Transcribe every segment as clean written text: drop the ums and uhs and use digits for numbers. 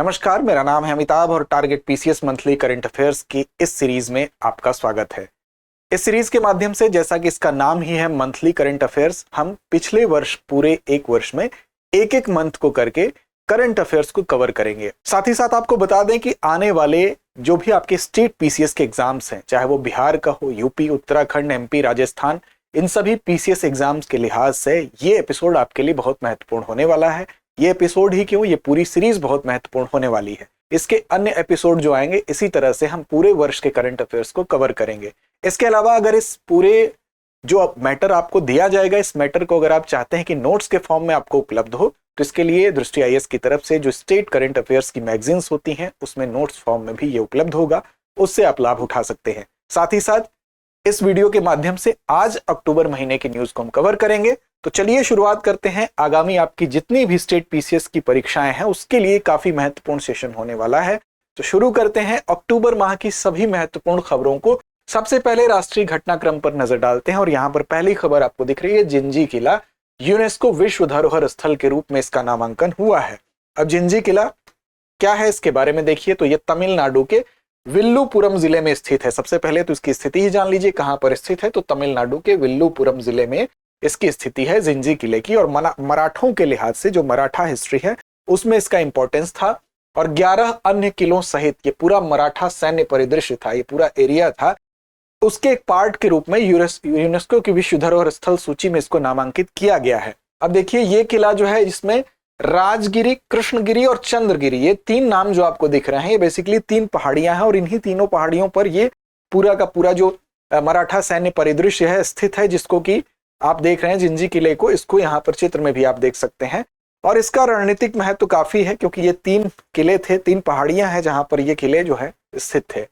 नमस्कार, मेरा नाम है अमिताभ और target PCS monthly current affairs की इस सीरीज में आपका स्वागत है। इस सीरीज के माध्यम से, जैसा कि इसका नाम ही है मंथली करंट अफेयर्स, हम पिछले वर्ष पूरे एक वर्ष में एक एक मंथ को करके करंट अफेयर्स को कवर करेंगे। साथ ही साथ आपको बता दें कि आने वाले जो भी आपके स्टेट पीसीएस के एग्जाम्स हैं, चाहे वो बिहार का हो, यूपी, उत्तराखंड, एमपी, राजस्थान, इन सभी पीसीएस एग्जाम्स के लिहाज से ये एपिसोड आपके लिए बहुत महत्वपूर्ण होने वाला है। ये एपिसोड ही क्यों, ये पूरी सीरीज बहुत महत्वपूर्ण होने वाली है। इसके अन्य एपिसोड जो आएंगे, इसी तरह से हम पूरे वर्ष के करंट अफेयर्स को कवर करेंगे। इसके अलावा अगर इस पूरे जो मैटर आपको दिया जाएगा, इस मैटर को अगर आप चाहते हैं कि नोट्स के फॉर्म में आपको उपलब्ध हो, तो इसके लिए दृष्टि आईएएस की तरफ से जो स्टेट करंट अफेयर्स की मैगजीन्स होती हैं, उसमें नोट्स फॉर्म में भी ये उपलब्ध होगा, उससे आप लाभ उठा सकते हैं। साथ ही साथ इस वीडियो के माध्यम से आज अक्टूबर महीने की न्यूज को हम कवर करेंगे। तो चलिए शुरुआत करते हैं। आगामी आपकी जितनी भी स्टेट पीसीएस की परीक्षाएं हैं, उसके लिए काफी महत्वपूर्ण सेशन होने वाला है। तो शुरू करते हैं अक्टूबर माह की सभी महत्वपूर्ण खबरों को। सबसे पहले राष्ट्रीय घटनाक्रम पर नजर डालते हैं और यहाँ पर पहली खबर आपको दिख रही है, जिंजी किला यूनेस्को विश्व धरोहर स्थल के रूप में इसका नामांकन हुआ है। अब जिंजी किला क्या है, इसके बारे में देखिए तो ये तमिलनाडु के विल्लुपुरम जिले में स्थित है। सबसे पहले तो इसकी स्थिति ही जान लीजिए, कहां पर स्थित है, तो तमिलनाडु के विल्लुपुरम जिले में इसकी स्थिति है जिंजी किले की। और मराठों के लिहाज से जो मराठा हिस्ट्री है उसमें इसका इंपॉर्टेंस था। और 11 अन्य किलों सहित ये पूरा मराठा सैन्य परिदृश्य था, ये पूरा एरिया था, उसके एक पार्ट के रूप में यूनेस्को की विश्व धरोहर स्थल सूची में इसको नामांकित किया गया है। अब देखिए ये किला जो है, इसमें राजगिरी, कृष्णगिरी और चंद्रगिरी, ये तीन नाम जो आपको दिख रहे हैं, ये बेसिकली तीन पहाड़ियां हैं और इन्हीं तीनों पहाड़ियों पर ये पूरा का पूरा जो मराठा सैन्य परिदृश्य है स्थित है, जिसको कि आप देख रहे हैं जिंजी किले को। इसको यहाँ पर चित्र में भी आप देख सकते हैं। और इसका रणनीतिक महत्व काफी है, क्योंकि ये तीन किले थे, तीन पहाड़ियां हैं जहां पर ये किले जो है स्थित थे।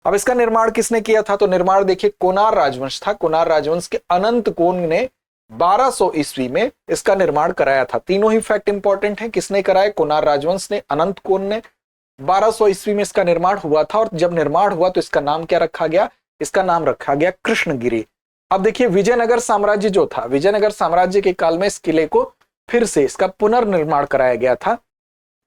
अब इसका निर्माण किसने किया था, तो निर्माण देखिए कोनार राजवंश था। कोनार राजवंश के अनंत कोन ने 1200 ईस्वी में इसका निर्माण कराया था। तीनों ही फैक्ट इंपॉर्टेंट हैं। किसने कराया, कोनार राजवंश ने, अनंत कोन ने। 1200 ईस्वी में इसका निर्माण हुआ था और जब निर्माण हुआ तो इसका नाम क्या रखा गया, इसका नाम रखा गया कृष्णगिरी। अब देखिए विजयनगर साम्राज्य जो था, विजयनगर साम्राज्य के काल में इस किले को फिर से इसका पुनर्निर्माण कराया गया था।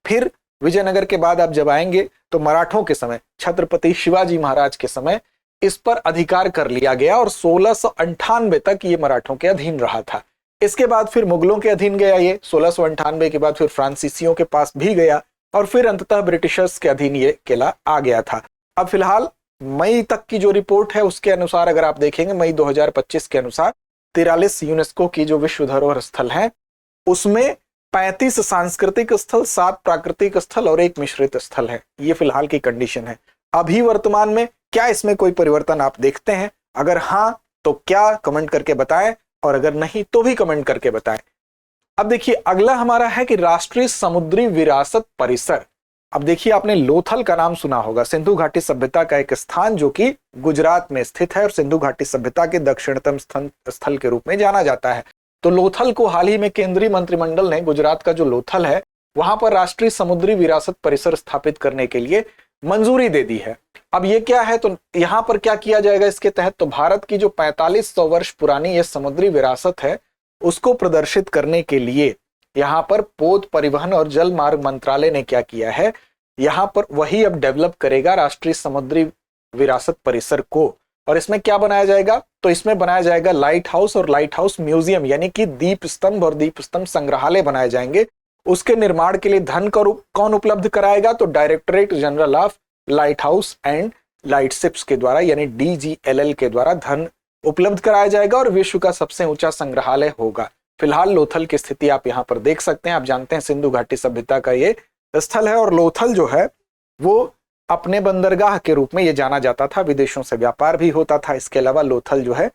फिर विजयनगर के बाद आप जब आएंगे तो मराठों के समय, छत्रपति शिवाजी महाराज के समय इस पर अधिकार कर लिया गया और 1698 तक ये मराठों के अधीन रहा था। इसके बाद फिर मुगलों के अधीन गया ये 1698 के बाद, फिर फ्रांसीसियों के पास भी गया और फिर अंततः ब्रिटिशर्स के अधीन ये किला आ गया था। अब फिलहाल मई तक की जो रिपोर्ट है उसके अनुसार अगर आप देखेंगे, मई 2025 के अनुसार 43 यूनेस्को की जो विश्व धरोहर स्थल है उसमें 35 सांस्कृतिक स्थल, 7 प्राकृतिक स्थल और 1 मिश्रित स्थल है। ये फिलहाल की कंडीशन है। अभी वर्तमान में क्या इसमें कोई परिवर्तन आप देखते हैं? अगर हाँ तो क्या, कमेंट करके बताएं, और अगर नहीं तो भी कमेंट करके बताएं। अब देखिए अगला हमारा है कि राष्ट्रीय समुद्री विरासत परिसर। अब देखिए आपने लोथल का नाम सुना होगा, सिंधु घाटी सभ्यता का एक स्थान जो कि गुजरात में स्थित है और सिंधु घाटी सभ्यता के दक्षिणतम स्थल के रूप में जाना जाता है। तो लोथल को हाल ही में केंद्रीय मंत्रिमंडल ने, गुजरात का जो लोथल है वहां पर राष्ट्रीय समुद्री विरासत परिसर स्थापित करने के लिए मंजूरी दे दी है। अब ये क्या है, तो यहां पर क्या किया जाएगा इसके तहत, तो भारत की जो 4500 वर्ष पुरानी ये समुद्री विरासत है उसको प्रदर्शित करने के लिए यहाँ पर पोत, परिवहन और जल मार्ग मंत्रालय ने क्या किया है, यहाँ पर वही अब डेवलप करेगा राष्ट्रीय समुद्री विरासत परिसर को। और इसमें क्या बनाया जाएगा, तो इसमें बनाया जाएगा लाइट हाउस और लाइट हाउस म्यूजियम, यानी कि दीप स्तंभ और दीप स्तंभ संग्रहालय बनाए जाएंगे। उसके निर्माण के लिए धन कौन उपलब्ध कराएगा, तो directorate general of light house and light ships के द्वारा, यानी DGLL के द्वारा धन उपलब्ध कराया जाएगा और विश्व का सबसे ऊंचा संग्रहालय होगा। फिलहाल लोथल की स्थिति आप यहाँ पर देख सकते हैं। आप जानते हैं सिंधु घाटी सभ्यता का ये स्थल है और लोथल जो है वो अपने बंदरगाह के रूप में ये जाना जाता था, विदेशों से व्यापार भी होता था। इसके अलावा लोथल जो है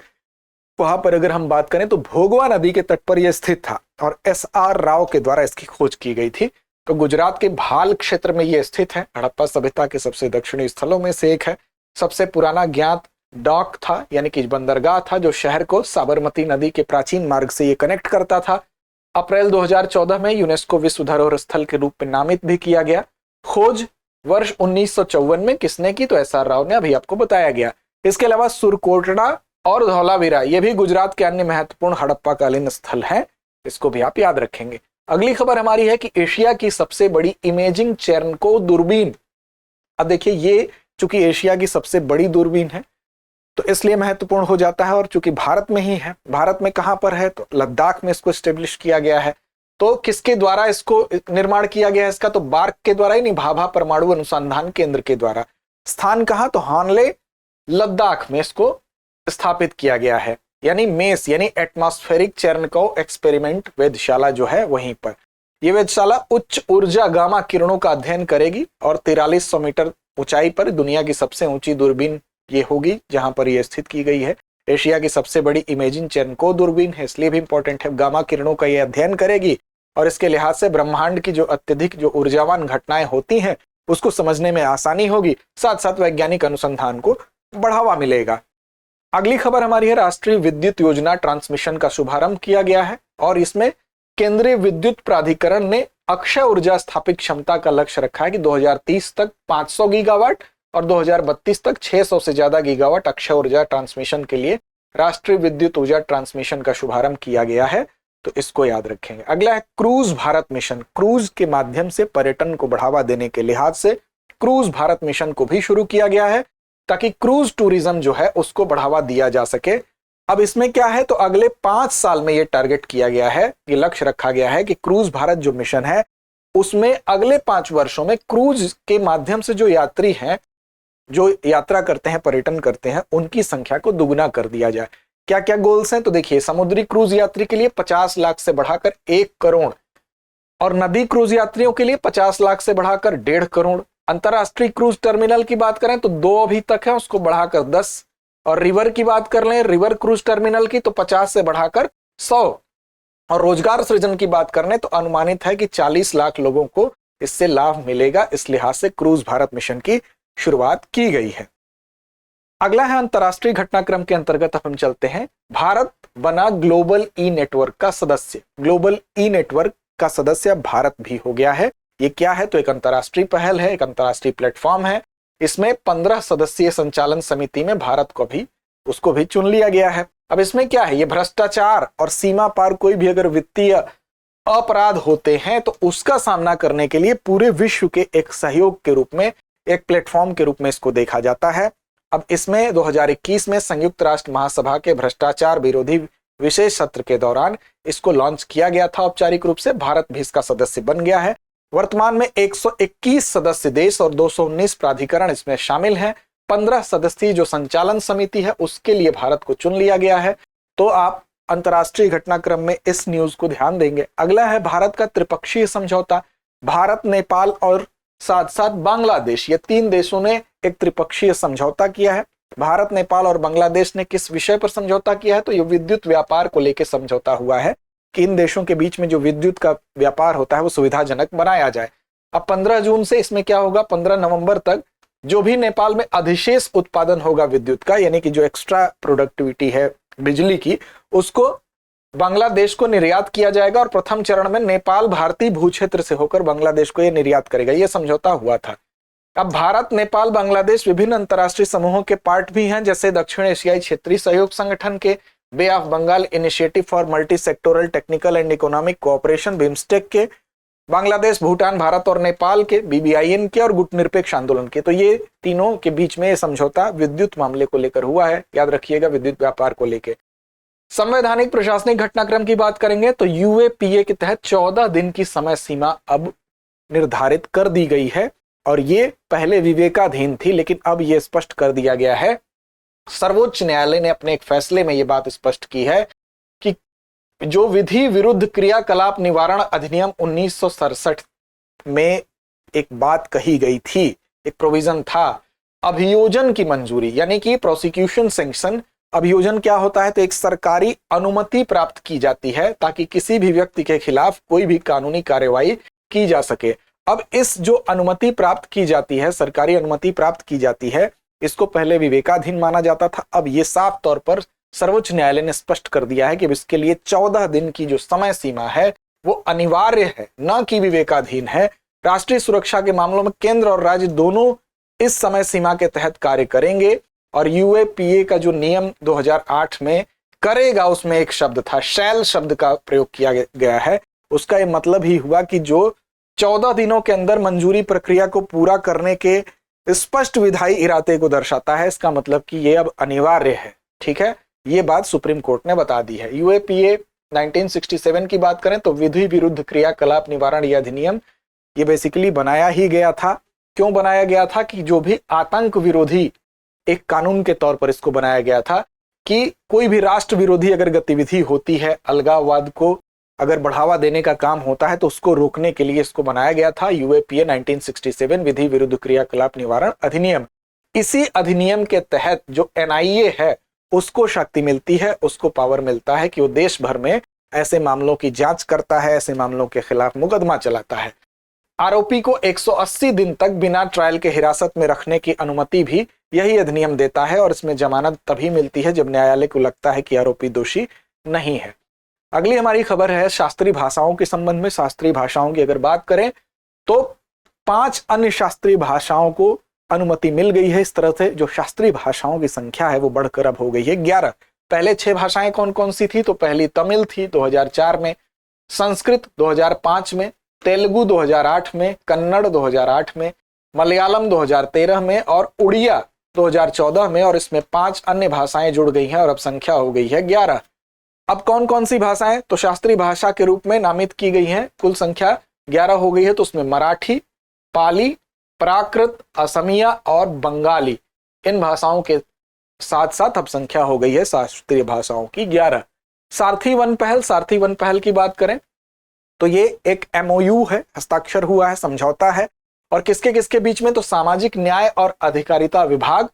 वहां पर अगर हम बात करें तो भोगवा नदी के तट पर यह स्थित था और SR राव के द्वारा इसकी खोज की गई थी। तो गुजरात के भाल क्षेत्र में यह स्थित है। हड़प्पा सभ्यता के सबसे दक्षिणी स्थलों में से एक है। सबसे पुराना ज्ञात डॉक था, यानी कि बंदरगाह था, जो शहर को साबरमती नदी के प्राचीन मार्ग से ये कनेक्ट करता था। अप्रैल 2014 में यूनेस्को विश्व धरोहर स्थल के रूप में नामित भी किया गया। खोज वर्ष 1954 में किसने की, तो SR राव ने, अभी आपको बताया गया। इसके अलावा सुरकोटड़ा और धौलावीरा ये भी गुजरात के अन्य महत्वपूर्ण हड़प्पा कालीन स्थल हैं, इसको भी आप याद रखेंगे। अगली खबर हमारी है कि एशिया की सबसे बड़ी इमेजिंग चेरनकोव दूरबीन। अब देखिए, ये चूंकि एशिया की सबसे बड़ी दूरबीन है तो इसलिए महत्वपूर्ण हो जाता है, और चूंकि भारत में ही है, भारत में कहां पर है तो लद्दाख में इसको स्टेब्लिश किया गया है। तो किसके द्वारा इसको निर्माण किया गया है इसका, तो बार्क के द्वारा ही नहीं, भाभा परमाणु अनुसंधान केंद्र के द्वारा। स्थान कहां, तो हानले लद्दाख में इसको स्थापित किया गया है, यानी मेस यानी एटमॉस्फेरिक चेरनकोव एक्सपेरिमेंट वेधशाला जो है वहीं पर। यह वेधशाला उच्च ऊर्जा गामा किरणों का अध्ययन करेगी और 4300 मीटर ऊंचाई पर दुनिया की सबसे ऊंची दूरबीन ये होगी जहां पर यह स्थित की गई है। एशिया की सबसे बड़ी इमेजिंग चेरनकोव दूरबीन है, इसलिए भी इंपॉर्टेंट है। गामा किरणों का यह अध्ययन करेगी और इसके लिहाज से ब्रह्मांड की जो अत्यधिक जो ऊर्जावान घटनाएं होती हैं उसको समझने में आसानी होगी, साथ साथ वैज्ञानिक अनुसंधान को बढ़ावा मिलेगा। अगली खबर हमारी है, राष्ट्रीय विद्युत योजना ट्रांसमिशन का शुभारंभ किया गया है और इसमें केंद्रीय विद्युत प्राधिकरण ने अक्षय ऊर्जा स्थापित क्षमता का लक्ष्य रखा है कि 2030 तक 500 गीगावाट और 2032 तक 600 से ज्यादा गीगावाट अक्षय ऊर्जा ट्रांसमिशन के लिए राष्ट्रीय विद्युत ऊर्जा ट्रांसमिशन का शुभारंभ किया गया है, तो इसको याद रखेंगे। अगला है क्रूज भारत मिशन। क्रूज के माध्यम से पर्यटन को बढ़ावा देने के लिहाज से क्रूज भारत मिशन को भी शुरू किया गया है ताकि क्रूज टूरिज्म जो है उसको बढ़ावा दिया जा सके। अब इसमें क्या है, तो अगले 5 साल में यह टारगेट किया गया है, ये लक्ष्य रखा गया है कि क्रूज भारत जो मिशन है उसमें अगले 5 वर्षों में क्रूज के माध्यम से जो यात्री हैं, जो यात्रा करते हैं, पर्यटन करते हैं, उनकी संख्या को दुगुना कर दिया जाए। क्या क्या गोल्स हैं, तो देखिए, समुद्री क्रूज यात्री के लिए 50 लाख से बढ़ाकर 1 करोड़, और नदी क्रूज यात्रियों के लिए 50 लाख से बढ़ाकर 1.5 करोड़। अंतरराष्ट्रीय क्रूज टर्मिनल की बात करें तो 2 अभी तक है, उसको बढ़ाकर 10, और रिवर की बात कर लें, रिवर क्रूज टर्मिनल की, तो 50 से बढ़ाकर 100, और रोजगार सृजन की बात करने तो अनुमानित है कि 40 लाख लोगों को इससे लाभ मिलेगा। इस लिहाज से क्रूज भारत मिशन की शुरुआत की गई है। अगला है अंतरराष्ट्रीय घटनाक्रम के अंतर्गत हम चलते हैं। भारत बना ग्लोबल ई नेटवर्क का सदस्य। ग्लोबल ई नेटवर्क का सदस्य भारत भी हो गया है। ये क्या है, तो एक अंतरराष्ट्रीय पहल है, एक अंतरराष्ट्रीय प्लेटफॉर्म है। इसमें 15 सदस्यीय संचालन समिति में भारत को भी उसको भी चुन लिया गया है। अब इसमें क्या है, ये भ्रष्टाचार और सीमा पार कोई भी अगर वित्तीय अपराध होते हैं तो उसका सामना करने के लिए पूरे विश्व के एक सहयोग के रूप में, एक प्लेटफॉर्म के रूप में इसको देखा जाता है। अब इसमें 2021 में संयुक्त राष्ट्र महासभा के भ्रष्टाचार विरोधी विशेष सत्र के दौरान इसको लॉन्च किया गया था औपचारिक रूप से। भारत भी इसका सदस्य बन गया है। वर्तमान में 121 सदस्य देश और 219 प्राधिकरण इसमें शामिल हैं। 15 सदस्यीय जो संचालन समिति है उसके लिए भारत को चुन लिया गया है। तो आप अंतरराष्ट्रीय घटनाक्रम में इस न्यूज को ध्यान देंगे। अगला है भारत का त्रिपक्षीय समझौता। भारत, नेपाल और साथ साथ बांग्लादेश, ये 3 देशों ने एक त्रिपक्षीय समझौता किया है। भारत, नेपाल और बांग्लादेश ने किस विषय पर समझौता किया है, तो ये विद्युत व्यापार को लेकर समझौता हुआ है कि इन देशों के बीच में जो विद्युत का व्यापार होता है वो सुविधाजनक बनाया जाए। अब 15 जून से इसमें क्या होगा, 15 नवंबर तक जो भी नेपाल में अधिशेष उत्पादन होगा विद्युत का, यानी कि जो एक्स्ट्रा प्रोडक्टिविटी है बिजली की, उसको बांग्लादेश को निर्यात किया जाएगा और प्रथम चरण में नेपाल भारतीय भूक्षेत्र से होकर बांग्लादेश को यह निर्यात करेगा। यह समझौता हुआ था। अब भारत, नेपाल, बांग्लादेश विभिन्न अंतर्राष्ट्रीय समूहों के पार्ट भी हैं, जैसे दक्षिण एशियाई क्षेत्रीय सहयोग संगठन के, bay of Bengal initiative for multi sectoral technical and economic cooperation BIMSTEC के, बांग्लादेश, भूटान, भारत और नेपाल के, BBIN के और गुटनिरपेक्ष आंदोलन के। तो ये तीनों के बीच में समझौता विद्युत मामले को लेकर हुआ है, याद रखिएगा, विद्युत व्यापार को लेकर। संवैधानिक प्रशासनिक घटनाक्रम की बात करेंगे तो UAPA के तहत 14 दिन की समय सीमा अब निर्धारित कर दी गई है और ये पहले विवेकाधीन थी, लेकिन अब ये स्पष्ट कर दिया गया है। सर्वोच्च न्यायालय ने अपने एक फैसले में ये बात स्पष्ट की है कि जो विधि विरुद्ध क्रियाकलाप निवारण अधिनियम 1967 में एक बात कही गई थी, एक प्रोविजन था, अभियोजन की मंजूरी, यानी कि प्रोसिक्यूशन सैंक्शन। अभियोजन क्या होता है, तो एक सरकारी अनुमति प्राप्त की जाती है ताकि किसी भी व्यक्ति के खिलाफ कोई भी कानूनी कार्यवाही की जा सके। अब इस जो अनुमति प्राप्त की जाती है, सरकारी अनुमति प्राप्त की जाती है, इसको पहले विवेकाधीन माना जाता था। अब ये साफ तौर पर सर्वोच्च न्यायालय ने स्पष्ट कर दिया है कि इसके लिए 14 दिन की जो समय सीमा है वो अनिवार्य है, न कि विवेकाधीन है। राष्ट्रीय सुरक्षा के मामलों में केंद्र और राज्य दोनों इस समय सीमा के तहत कार्य करेंगे और UAPA का जो नियम 2008 में करेगा, उसमें एक शब्द था, शैल शब्द का प्रयोग किया गया है। उसका ये मतलब ही हुआ कि जो 14 दिनों के अंदर मंजूरी प्रक्रिया को पूरा करने के स्पष्ट विधायी इरादे को दर्शाता है, इसका मतलब कि ये अब अनिवार्य है। ठीक है, ये बात सुप्रीम कोर्ट ने बता दी है। यूएपीए 1967 की बात करें तो विधि विरुद्ध क्रियाकलाप निवारण ये अधिनियम ये बेसिकली बनाया ही गया था। क्यों बनाया गया था? कि जो भी आतंक विरोधी एक कानून के तौर पर इसको बनाया गया था कि कोई भी राष्ट्र विरोधी अगर गतिविधि होती है, अलगाववाद को अगर बढ़ावा देने का काम होता है, तो उसको रोकने के लिए इसको बनाया गया था यूएपीए 1967 विधि विरुद्ध क्रियाकलाप निवारण अधिनियम। इसी अधिनियम के तहत जो एनआईए है उसको शक्ति मिलती है, उसको पावर मिलता है कि वो देश भर में ऐसे मामलों की जांच करता है, ऐसे मामलों के खिलाफ मुकदमा चलाता है। आरोपी को 180 दिन तक बिना ट्रायल के हिरासत में रखने की अनुमति भी यही अधिनियम देता है, और इसमें जमानत तभी मिलती है जब न्यायालय को लगता है कि आरोपी दोषी नहीं है। अगली हमारी खबर है शास्त्रीय भाषाओं के संबंध में। शास्त्रीय भाषाओं की अगर बात करें तो 5 अन्य शास्त्रीय भाषाओं को अनुमति मिल गई है। इस तरह से जो शास्त्रीय भाषाओं की संख्या है वो बढ़कर अब हो गई है 11। पहले 6 भाषाएं कौन कौन सी थी? तो पहली तमिल थी 2004 में, संस्कृत 2005 में, तेलुगु 2008 में, कन्नड़ 2008 में, मलयालम 2013 में और उड़िया 2014 में, और इसमें 5 अन्य भाषाएं जुड़ गई हैं और अब संख्या हो गई है 11। अब कौन कौन सी भाषाएं तो शास्त्रीय भाषा के रूप में नामित की गई हैं? कुल संख्या 11 हो गई है। तो उसमें मराठी, पाली, प्राकृत, असमिया और बंगाली, इन भाषाओं के साथ साथ अब संख्या हो गई है शास्त्रीय भाषाओं की 11। सारथी वन पहल, सारथी वन पहल की बात करें तो ये एक एमओयू है, हस्ताक्षर हुआ है, समझौता है। और किसके किसके बीच में? तो सामाजिक न्याय और अधिकारिता विभाग,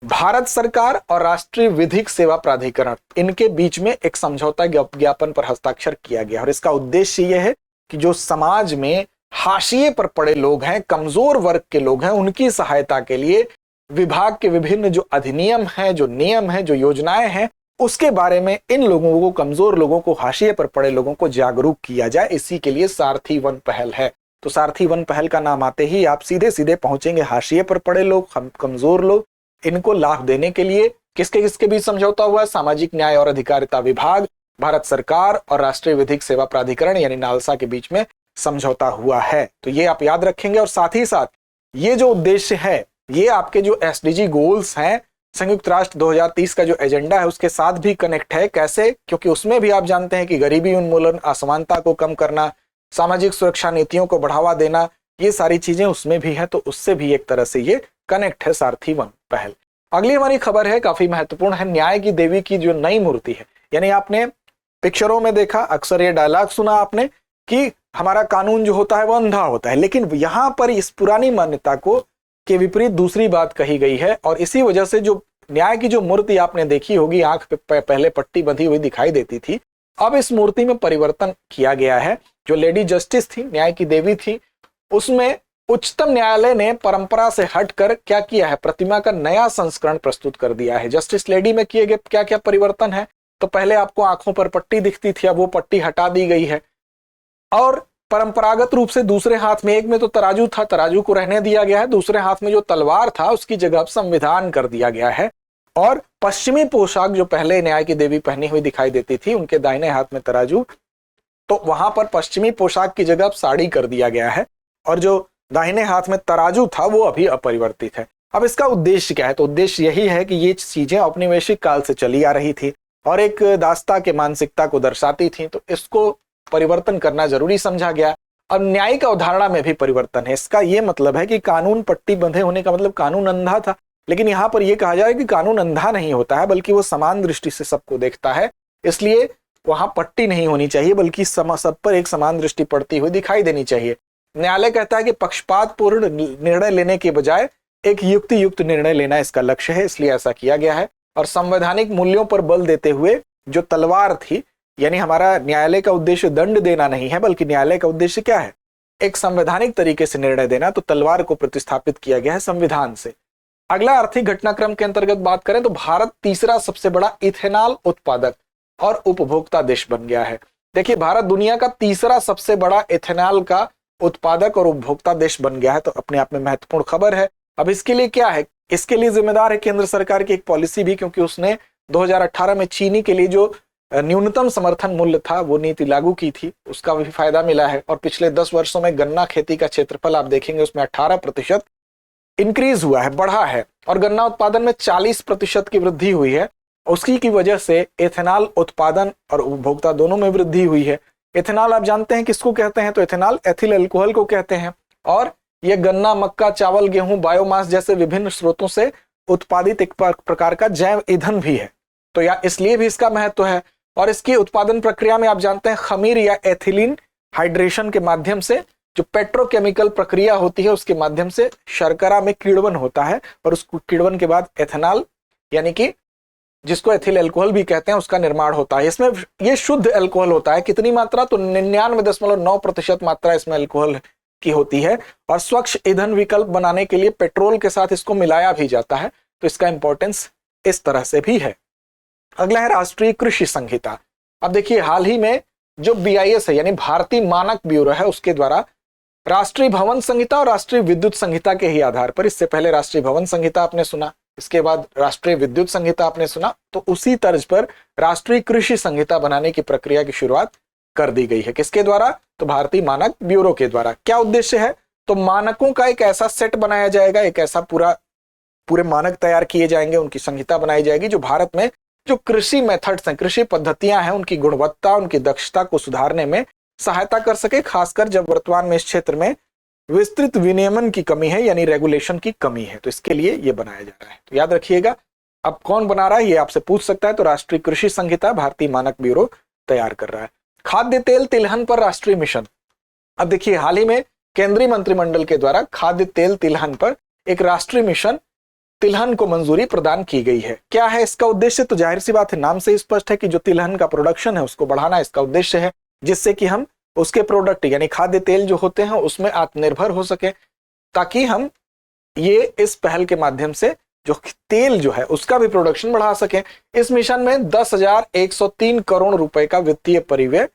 भारत सरकार और राष्ट्रीय विधिक सेवा प्राधिकरण, इनके बीच में एक समझौता ज्ञापन पर हस्ताक्षर किया गया। और इसका उद्देश्य यह है कि जो समाज में हाशिए पर पड़े लोग हैं, कमजोर वर्ग के लोग हैं, उनकी सहायता के लिए विभाग के विभिन्न जो अधिनियम हैं, जो नियम हैं, जो योजनाएं हैं, उसके बारे में इन लोगों को, कमजोर लोगों को, हाशिए पर पड़े लोगों को जागरूक किया जाए। इसी के लिए सारथी वन पहल है। तो सारथी वन पहल का नाम आते ही आप सीधे सीधे पहुंचेंगे हाशिए पर पड़े लोग, कमजोर लोग, इनको लाभ देने के लिए किसके किसके बीच समझौता हुआ है? सामाजिक न्याय और अधिकारिता विभाग, भारत सरकार और राष्ट्रीय विधिक सेवा प्राधिकरण यानी नालसा के बीच में समझौता हुआ है। तो ये आप याद रखेंगे। और साथ ही साथ ये जो उद्देश्य है, ये आपके जो एसडीजी गोल्स हैं, संयुक्त राष्ट्र 2030 का जो एजेंडा है, उसके साथ भी कनेक्ट है। कैसे? क्योंकि उसमें भी आप जानते हैं कि गरीबी उन्मूलन, असमानता को कम करना, सामाजिक सुरक्षा नीतियों को बढ़ावा देना, ये सारी चीजें उसमें भी है। तो उससे भी एक तरह से ये कनेक्ट है सारथी वन पहल। अगली हमारी खबर है, काफी महत्वपूर्ण है, न्याय की देवी की जो नई मूर्ति है। यानी आपने पिक्चरों में देखा, अक्सर ये डायलॉग सुना आपने कि हमारा कानून जो होता है वो अंधा होता है, लेकिन यहां पर इस पुरानी मान्यता को के विपरीत दूसरी बात कही गई है। और इसी वजह से जो न्याय की जो मूर्ति आपने देखी होगी, आंख पे पहले पट्टी बंधी हुई दिखाई देती थी, अब इस मूर्ति में परिवर्तन किया गया है। जो लेडी जस्टिस थी, न्याय की देवी थी, उसमें उच्चतम न्यायालय ने परंपरा से हटकर क्या किया है? प्रतिमा का नया संस्करण प्रस्तुत कर दिया है। जस्टिस लेडी में किए गए क्या क्या परिवर्तन है? तो पहले आपको आंखों पर पट्टी दिखती थी, अब वो पट्टी हटा दी गई है। और परंपरागत रूप से दूसरे हाथ में, एक में तो तराजू था, तराजू को रहने दिया गया है, दूसरे हाथ में जो तलवार था उसकी जगह संविधान कर दिया गया है। और पश्चिमी पोशाक जो पहले न्याय की देवी पहनी हुई दिखाई देती थी, उनके दाहिने हाथ में तराजू, तो वहां पर पश्चिमी पोशाक की जगह साड़ी कर दिया गया है। और जो दाहिने हाथ में तराजू था वो अभी अपरिवर्तित है। अब इसका उद्देश्य क्या है? तो उद्देश्य यही है कि ये चीजें औपनिवेशिक काल से चली आ रही थी और एक दास्ता के मानसिकता को दर्शाती थी, तो इसको परिवर्तन करना जरूरी समझा गया। अब न्यायिक अवधारणा में भी परिवर्तन है। इसका यह मतलब है कि कानून पट्टी बंधे होने का मतलब कानून अंधा था, लेकिन यहां पर यह कहा जाए कि कानून अंधा नहीं होता है, बल्कि वो समान दृष्टि से सबको देखता है। इसलिए वहां पट्टी नहीं होनी चाहिए, बल्कि सब पर एक समान दृष्टि पड़ती हुई दिखाई देनी चाहिए। न्यायालय कहता है कि पक्षपात पूर्ण निर्णय लेने के बजाय एक युक्ति युक्त निर्णय लेना इसका लक्ष्य है, इसलिए ऐसा किया गया है। और संवैधानिक मूल्यों पर बल देते हुए जो तलवार थी, यानी हमारा न्यायालय का उद्देश्य दंड देना नहीं है, बल्कि न्यायालय का उद्देश्य क्या है? एक संवैधानिक तरीके से निर्णय देना। तो तलवार को प्रतिस्थापित किया गया है संविधान से। अगला आर्थिक घटनाक्रम के अंतर्गत बात करें तो भारत तीसरा सबसे बड़ा इथेनॉल उत्पादक और उपभोक्ता देश बन गया है। देखिए, भारत दुनिया का तीसरा सबसे बड़ा इथेनॉल का उत्पादक और उपभोक्ता देश बन गया है, तो अपने आप में महत्वपूर्ण खबर है। अब इसके लिए क्या है? इसके लिए जिम्मेदार है केंद्र सरकार की एक पॉलिसी भी, क्योंकि उसने 2018 में चीनी के लिए जो न्यूनतम समर्थन मूल्य था वो नीति लागू की थी, उसका भी फायदा मिला है। और पिछले 10 वर्षों में गन्ना खेती का क्षेत्रफल आप देखेंगे उसमें 18% इंक्रीज हुआ है, बढ़ा है, और गन्ना उत्पादन में 40% की वृद्धि हुई है। उसकी की वजह से एथेनॉल उत्पादन और उपभोक्ता दोनों में वृद्धि हुई है। एथेनॉल आप जानते हैं किसको कहते हैं, तो एथेनॉल एथिल अल्कोहल को कहते हैं, और यह गन्ना, मक्का, चावल, गेहूं, बायोमास जैसे विभिन्न स्रोतों से उत्पादित एक प्रकार का जैव ईंधन भी है, तो या इसलिए भी इसका महत्व है। और इसकी उत्पादन प्रक्रिया में आप जानते हैं खमीर या एथिलीन हाइड्रेशन के माध्यम से जो पेट्रोकेमिकल प्रक्रिया होती है उसके माध्यम से शर्करा में किण्वन होता है, और उस किण्वन के बाद एथेनॉल यानी कि जिसको एथिल अल्कोहल भी कहते हैं उसका निर्माण होता है। इसमें ये शुद्ध अल्कोहल होता है। कितनी मात्रा, तो 99.9% मात्रा इसमें अल्कोहल की होती है। और स्वच्छ ईंधन विकल्प बनाने के लिए पेट्रोल के साथ इसको मिलाया भी जाता है, तो इसका इंपॉर्टेंस इस तरह से भी है। अगला है राष्ट्रीय कृषि संहिता। अब देखिए हाल ही में जो BIS है यानी भारतीय मानक ब्यूरो है उसके द्वारा राष्ट्रीय भवन संहिता और राष्ट्रीय विद्युत संहिता के ही आधार पर, इससे पहले राष्ट्रीय भवन संहिता आपने सुना, इसके बाद राष्ट्रीय विद्युत संहिता आपने सुना, तो उसी तर्ज पर राष्ट्रीय कृषि संहिता बनाने की प्रक्रिया की शुरुआत कर दी गई है। किसके द्वारा, तो भारतीय मानक ब्यूरो के द्वारा। क्या उद्देश्य है, तो मानकों का एक ऐसा सेट बनाया जाएगा, एक ऐसा पूरे मानक तैयार किए जाएंगे, उनकी संहिता बनाई जाएगी जो भारत में जो कृषि मेथड्स हैं, कृषि पद्धतियां हैं, उनकी गुणवत्ता, उनकी दक्षता को सुधारने में सहायता कर सके, खासकर जब वर्तमान में इस क्षेत्र में विस्तृत विनियमन की कमी है यानी रेगुलेशन की कमी है, तो इसके लिए यह बनाया जा रहा है। तो याद रखिएगा, अब कौन बना रहा है ये आपसे पूछ सकता है, तो राष्ट्रीय कृषि संहिता भारतीय मानक ब्यूरो तैयार कर रहा है। खाद्य तेल तिलहन पर राष्ट्रीय मिशन। अब देखिए हाल ही में केंद्रीय मंत्रिमंडल के द्वारा खाद्य तेल तिलहन पर एक राष्ट्रीय मिशन तिलहन को मंजूरी प्रदान की गई है। क्या है इसका उद्देश्य, तो जाहिर सी बात है, नाम से स्पष्ट है कि जो तिलहन का प्रोडक्शन है उसको बढ़ाना इसका उद्देश्य है, जिससे कि हम उसके प्रोडक्ट यानी खाद्य तेल जो होते हैं उसमें आत्मनिर्भर हो सके, ताकि हम ये इस पहल के माध्यम से जो तेल जो है उसका भी प्रोडक्शन बढ़ा सकें। इस मिशन में 10,103 करोड़ रुपए का वित्तीय परिव्यय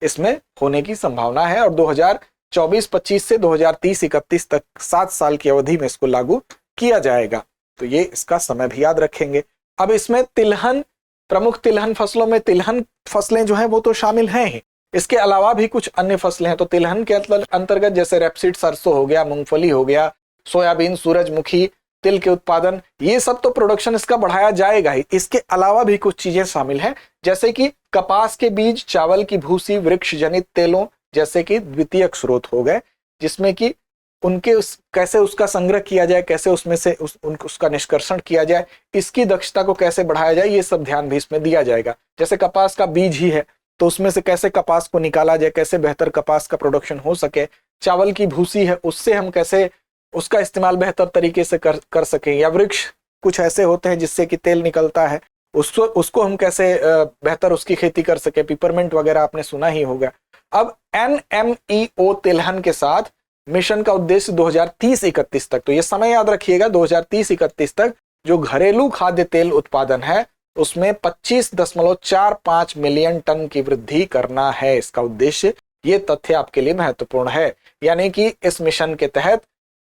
इसमें होने की संभावना है, और 2024-25 से 2030-31 तक 7 साल की अवधि में इसको लागू किया जाएगा। तो ये इसका समय भी याद रखेंगे। अब इसमें तिलहन, प्रमुख तिलहन फसलों में तिलहन फसलें जो है वो तो शामिल हैं ही, इसके अलावा भी कुछ अन्य फसलें हैं। तो तिलहन के अंतर्गत जैसे रेपसीड सरसों हो गया, मूंगफली हो गया, सोयाबीन, सूरजमुखी, तिल के उत्पादन, ये सब तो प्रोडक्शन इसका बढ़ाया जाएगा ही। इसके अलावा भी कुछ चीजें शामिल हैं, जैसे कि कपास के बीज, चावल की भूसी, वृक्ष जनित तेलों जैसे कि द्वितीयक स्रोत हो गए, जिसमें कि कैसे उसका संग्रह किया जाए, कैसे उसमें से उसका निष्कर्षण किया जाए, इसकी दक्षता को कैसे बढ़ाया जाए, ये सब ध्यान भी इसमें दिया जाएगा। जैसे कपास का बीज ही है तो उसमें से कैसे कपास को निकाला जाए, कैसे बेहतर कपास का प्रोडक्शन हो सके। चावल की भूसी है, उससे हम कैसे उसका इस्तेमाल बेहतर तरीके से कर सकें, या वृक्ष कुछ ऐसे होते हैं जिससे कि तेल निकलता है, उसको हम कैसे बेहतर उसकी खेती कर सके। पिपरमेंट वगैरह आपने सुना ही होगा। अब NMEO तिलहन के साथ मिशन का उद्देश्य 2030-31 तक, तो ये समय याद रखिएगा, 2030-31 तक जो घरेलू खाद्य तेल उत्पादन है उसमें 25.45 मिलियन टन की वृद्धि करना है इसका उद्देश्य। ये तथ्य आपके लिए महत्वपूर्ण है, यानी कि इस मिशन के तहत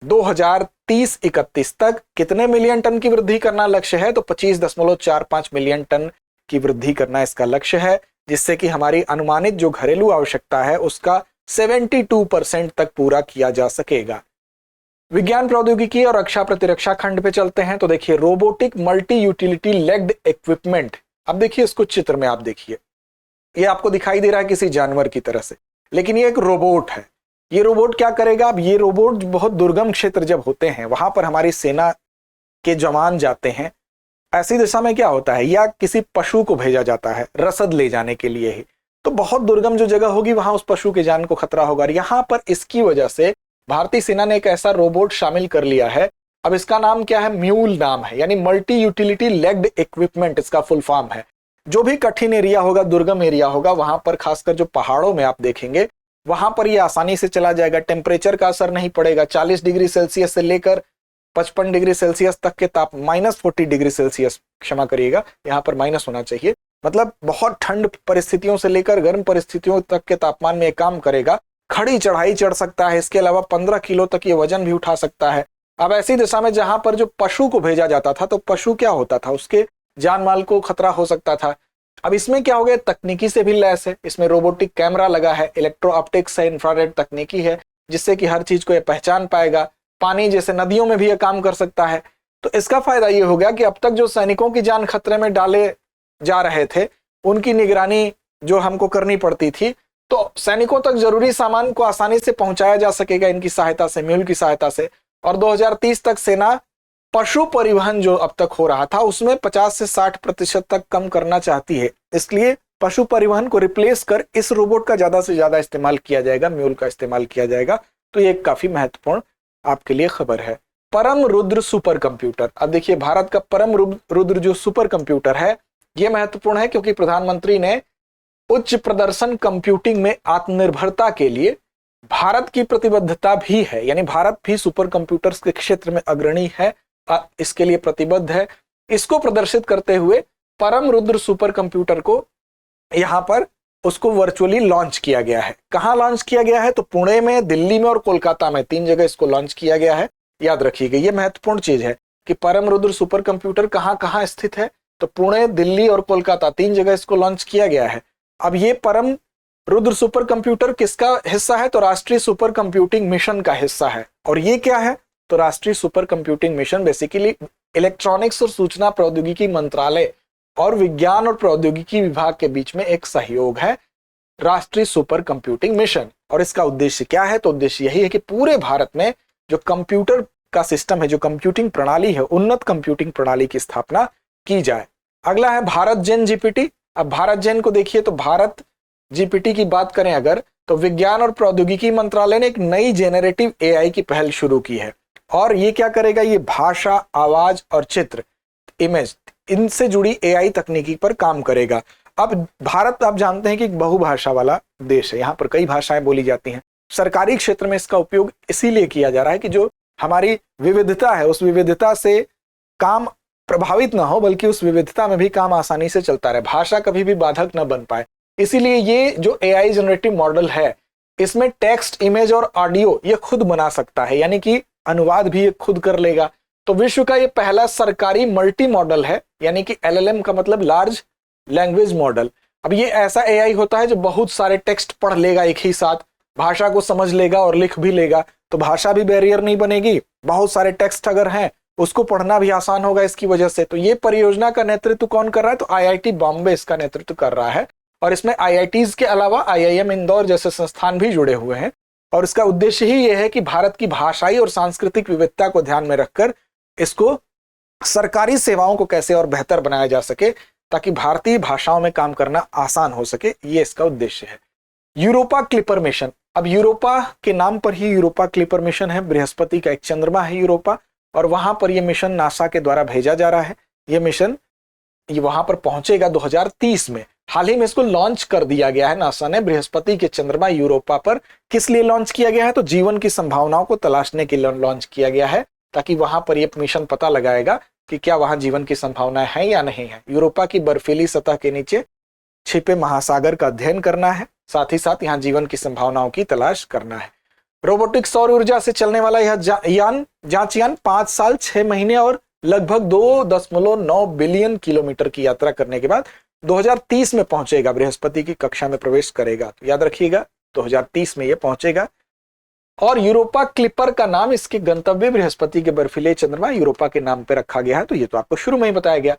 2030-31 तक कितने मिलियन टन की वृद्धि करना लक्ष्य है, तो 25.45 मिलियन टन की वृद्धि करना इसका लक्ष्य है, जिससे कि हमारी अनुमानित जो घरेलू आवश्यकता है उसका 72% तक पूरा किया जा सकेगा। विज्ञान प्रौद्योगिकी और रक्षा प्रतिरक्षा खंड पे चलते हैं। तो देखिए robotic multi utility legged equipment. अब देखिए इसको चित्र में आप देखिए, ये आपको दिखाई दे रहा है किसी जानवर की तरह से, लेकिन ये एक रोबोट है। ये रोबोट क्या करेगा, अब ये रोबोट बहुत दुर्गम क्षेत्र जब होते हैं वहां पर हमारी सेना के जवान जाते हैं, ऐसी दिशा में क्या होता है, या किसी पशु को भेजा जाता है रसद ले जाने के लिए ही, तो बहुत दुर्गम जो जगह होगी वहां उस पशु के जान को खतरा होगा। यहां पर इसकी वजह से भारतीय सेना ने एक ऐसा रोबोट शामिल कर लिया है। अब इसका नाम क्या है, म्यूल नाम है, यानी मल्टी यूटिलिटी लेग्ड इक्विपमेंट इसका फुल फॉर्म है। जो भी कठिन एरिया होगा, दुर्गम एरिया होगा, वहां पर खासकर जो पहाड़ों में आप देखेंगे वहां पर ये आसानी से चला जाएगा। टेम्परेचर का असर नहीं पड़ेगा। 40 डिग्री सेल्सियस से लेकर 55 डिग्री सेल्सियस तक के -40 डिग्री सेल्सियस, क्षमा करिएगा यहाँ पर माइनस होना चाहिए, मतलब बहुत ठंड परिस्थितियों से लेकर गर्म परिस्थितियों तक के तापमान में काम करेगा। खड़ी चढ़ाई चढ़ सकता है, इसके अलावा 15 किलो तक ये वजन भी उठा सकता है। अब ऐसी दिशा में जहां पर जो पशु को भेजा जाता था, तो पशु क्या होता था, उसके जान माल को खतरा हो सकता था। अब इसमें क्या हो गया, तकनीकी से भी लैस है, इसमें रोबोटिक कैमरा लगा है, इलेक्ट्रो ऑप्टिक्स है, इंफ्रारेड तकनीकी है, जिससे कि हर चीज को ये पहचान पाएगा। पानी जैसे नदियों में भी ये काम कर सकता है। तो इसका फायदा ये हो गया कि अब तक जो सैनिकों की जान खतरे में डाले जा रहे थे, उनकी निगरानी जो हमको करनी पड़ती थी, तो सैनिकों तक जरूरी सामान को आसानी से पहुंचाया जा सकेगा इनकी सहायता से, म्यूल की सहायता से। और 2030 तक सेना पशु परिवहन जो अब तक हो रहा था उसमें 50 से 60% तक कम करना चाहती है। इसलिए पशु परिवहन को रिप्लेस कर इस रोबोट का ज्यादा से ज्यादा इस्तेमाल किया जाएगा, म्यूल का इस्तेमाल किया जाएगा। तो ये काफी महत्वपूर्ण आपके लिए खबर है। परम रुद्र सुपर कंप्यूटर। अब देखिए, भारत का परम रुद्र जो सुपर कंप्यूटर है ये महत्वपूर्ण है, क्योंकि प्रधानमंत्री ने उच्च प्रदर्शन कंप्यूटिंग में आत्मनिर्भरता के लिए भारत की प्रतिबद्धता भी है, यानी भारत भी सुपर कंप्यूटर्स के क्षेत्र में अग्रणी है, इसके लिए प्रतिबद्ध है। इसको प्रदर्शित करते हुए परम रुद्र सुपर कंप्यूटर को यहां पर उसको वर्चुअली लॉन्च किया गया है। कहां लॉन्च किया गया है, तो पुणे में, दिल्ली में और कोलकाता में, 3 जगह इसको लॉन्च किया गया है। याद रखिएगा, ये महत्वपूर्ण चीज है कि परम रुद्र सुपर कंप्यूटर कहां कहां स्थित है, तो पुणे, दिल्ली और कोलकाता 3 जगह इसको लॉन्च किया गया है। अब ये परम रुद्र सुपर कंप्यूटर किसका हिस्सा है, तो राष्ट्रीय सुपर कंप्यूटिंग मिशन का हिस्सा है। और ये क्या है, तो राष्ट्रीय super computing mission basically electronics और सूचना प्रौद्योगिकी मंत्रालय और विज्ञान और प्रौद्योगिकी विभाग के बीच में एक सहयोग है, राष्ट्रीय सुपर कंप्यूटिंग मिशन। और इसका उद्देश्य क्या है, तो उद्देश्य यही है कि पूरे भारत में जो कंप्यूटर का सिस्टम है, जो कंप्यूटिंग प्रणाली है, उन्नत कंप्यूटिंग प्रणाली की स्थापना की जाए। अगला है भारत जेन जीपीटी। अब भारत जेन को देखिए, तो भारत जीपीटी की बात करें अगर, तो विज्ञान और प्रौद्योगिकी मंत्रालय ने एक नई जेनरेटिव एआई की पहल शुरू की है। और ये क्या करेगा, ये भाषा, आवाज और चित्र, इमेज, इनसे जुड़ी एआई तकनीकी पर काम करेगा। अब भारत, आप जानते हैं कि बहुभाषा वाला देश है, यहाँ पर कई भाषाएं बोली जाती हैं। सरकारी क्षेत्र में इसका उपयोग इसीलिए किया जा रहा है कि जो हमारी विविधता है, उस विविधता से काम प्रभावित ना हो, बल्कि उस विविधता में भी काम आसानी से चलता रहे, भाषा कभी भी बाधक न बन पाए। इसीलिए ये जो एआई जनरेटिव मॉडल है, इसमें टेक्स्ट, इमेज और ऑडियो ये खुद बना सकता है, यानी कि अनुवाद भी ये खुद कर लेगा। तो विश्व का ये पहला सरकारी मल्टी मॉडल है, यानी कि एलएलएम का मतलब लार्ज लैंग्वेज मॉडल। अब ये ऐसा एआई होता है जो बहुत सारे टेक्स्ट पढ़ लेगा एक ही साथ, भाषा को समझ लेगा और लिख भी लेगा, तो भाषा भी बैरियर नहीं बनेगी। बहुत सारे टेक्स्ट अगर हैं, उसको पढ़ना भी आसान होगा इसकी वजह से। तो ये परियोजना का नेतृत्व कौन कर रहा है, तो आईआईटी बॉम्बे इसका नेतृत्व कर रहा है। और इसमें आईआईटीज के अलावा आईआईएम इंदौर जैसे संस्थान भी जुड़े हुए हैं। और इसका उद्देश्य ही यह है कि भारत की भाषाई और सांस्कृतिक विविधता को ध्यान में रखकर इसको सरकारी सेवाओं को कैसे और बेहतर बनाया जा सके, ताकि भारतीय भाषाओं में काम करना आसान हो सके, ये इसका उद्देश्य है। Europa clipper mission. अब यूरोपा के नाम पर ही यूरोपा क्लिपर मिशन है, बृहस्पति का एक चंद्रमा है यूरोपा, और वहां पर यह मिशन नासा के द्वारा भेजा जा रहा है। यह मिशन वहां पर पहुंचेगा 2030 में। हाल ही में इसको लॉन्च कर दिया गया है नासा ने, बृहस्पति के चंद्रमा यूरोपा पर। किस लिए लॉन्च किया गया है, तो जीवन की संभावनाओं को तलाशने के लिए लॉन्च किया गया है, ताकि वहां पर यह मिशन पता लगाएगा कि क्या वहां जीवन की संभावनाएं हैं या नहीं है। यूरोपा की बर्फीली सतह के नीचे छिपे महासागर का अध्ययन करना है, साथ ही साथ यहाँ जीवन की संभावनाओं की तलाश करना है। रोबोटिक सौर ऊर्जा से चलने वाला यह जांचयान 5 साल 6 महीने और लगभग 2.9 बिलियन किलोमीटर की यात्रा करने के बाद 2030 में पहुंचेगा, बृहस्पति की कक्षा में प्रवेश करेगा। तो याद रखिएगा 2030 में यह पहुंचेगा। और यूरोपा क्लिपर का नाम इसके गंतव्य बृहस्पति के बर्फीले चंद्रमा यूरोपा के नाम पे रखा गया है। तो ये तो आपको शुरू में ही बताया गया।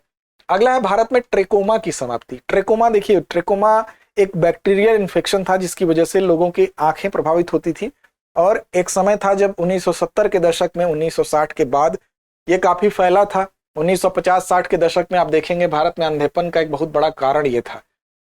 अगला है भारत में ट्रेकोमा की समाप्ति। ट्रेकोमा देखिए, ट्रेकोमा एक बैक्टीरियल इन्फेक्शन था जिसकी वजह से लोगों की आंखें प्रभावित होती थी। और एक समय था जब 1970 के दशक में, 1960 के बाद ये काफी फैला था। 1950-60 के दशक में आप देखेंगे भारत में अंधेपन का एक बहुत बड़ा कारण ये था।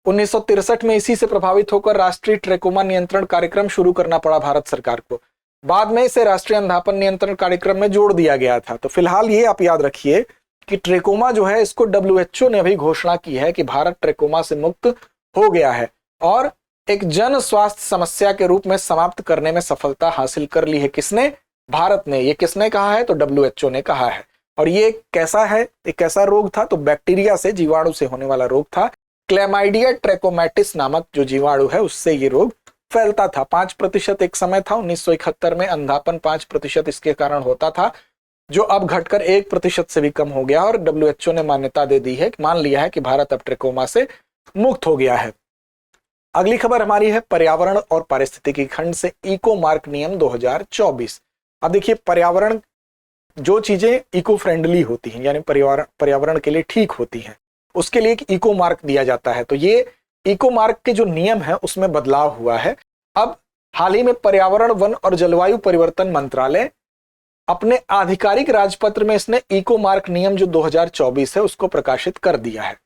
1963 में इसी से प्रभावित होकर राष्ट्रीय ट्रेकोमा नियंत्रण कार्यक्रम शुरू करना पड़ा भारत सरकार को। बाद में इसे राष्ट्रीय अंधापन नियंत्रण कार्यक्रम में जोड़ दिया गया था। तो फिलहाल ये आप याद रखिए कि ट्रेकोमा जो है, इसको WHO ने अभी घोषणा की है कि भारत ट्रेकोमा से मुक्त हो गया है और एक जन स्वास्थ्य समस्या के रूप में समाप्त करने में सफलता हासिल कर ली है। किसने? भारत ने। ये किसने कहा है? तो WHO ने कहा है। और ये कैसा है, एक कैसा रोग था? तो बैक्टीरिया से, जीवाणु से होने वाला रोग था। क्लेमाइडिया ट्रैकोमैटिस नामक जो जीवाणु है उससे ये रोग फैलता था। 5% एक समय था 1971 में अंधापन 5% इसके कारण होता था, जो अब घटकर 1% से भी कम हो गया। और WHO ने मान्यता दे दी है, मान लिया है कि भारत अब ट्रेकोमा से मुक्त हो गया है। अगली खबर हमारी है पर्यावरण और पारिस्थितिकी खंड से इको मार्क नियम 2024। अब देखिए, पर्यावरण जो चीजें इको फ्रेंडली होती हैं यानी पर्यावरण के लिए ठीक होती हैं, उसके लिए एक इको मार्क दिया जाता है। तो ये इको मार्क के जो नियम है उसमें बदलाव हुआ है। अब हाल ही में पर्यावरण, वन और जलवायु परिवर्तन मंत्रालय अपने आधिकारिक राजपत्र में इसने इको मार्क नियम जो 2024 है उसको प्रकाशित कर दिया है।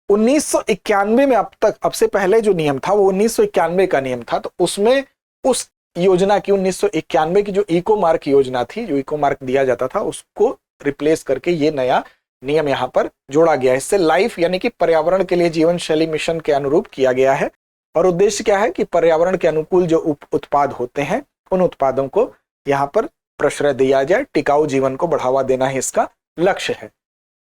1991 में अब से पहले जो नियम था वो 1991 का नियम था, तो उसमें उस योजना की 1991 की जो इको मार्क योजना थी, जो इको मार्क दिया जाता था, उसको रिप्लेस करके ये नया नियम यहां पर जोड़ा गया है। इससे लाइफ यानी कि पर्यावरण के लिए जीवन शैली मिशन के अनुरूप किया गया है। और उद्देश्य क्या है कि पर्यावरण के अनुकूल जो उत्पाद होते हैं उन उत्पादों को यहाँ पर प्रश्रय दिया जाए, टिकाऊ जीवन को बढ़ावा देना ही इसका लक्ष्य है।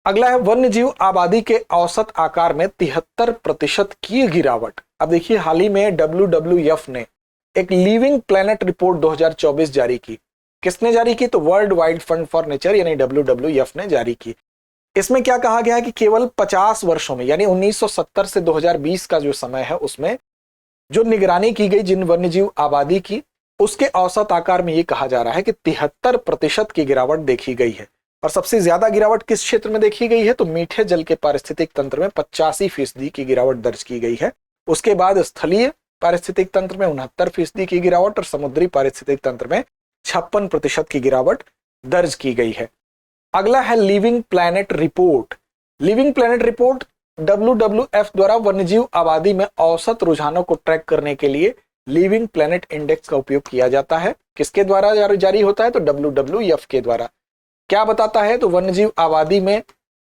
अगला है वन्य जीव आबादी के औसत आकार में 73% की गिरावट। अब देखिए, हाल ही में WWF ने एक लिविंग प्लेनेट रिपोर्ट 2024 जारी की। किसने जारी की? तो world wide fund for nature यानी WWF ने जारी की। इसमें क्या कहा गया है कि केवल 50 वर्षों में यानी 1970 से 2020 का जो समय है उसमें जो निगरानी की गई जिन वन्यजीव आबादी की, उसके औसत आकार में यह कहा जा रहा है कि 73% की गिरावट देखी गई है। और सबसे ज्यादा गिरावट किस क्षेत्र में देखी गई है? तो मीठे जल के पारिस्थितिक तंत्र में 85% की गिरावट दर्ज की गई है। उसके बाद स्थलीय पारिस्थितिक तंत्र में 69% की गिरावट और समुद्री पारिस्थितिक तंत्र में 56% की गिरावट दर्ज की गई है। अगला है living planet report. Living planet report WWF द्वारा वन्यजीव आबादी में औसत रुझानों को ट्रैक करने के लिए लिविंग प्लैनेट इंडेक्स का उपयोग किया जाता है। किसके द्वारा जारी होता है? तो WWF के द्वारा। क्या बताता है? तो वन्यजीव आबादी में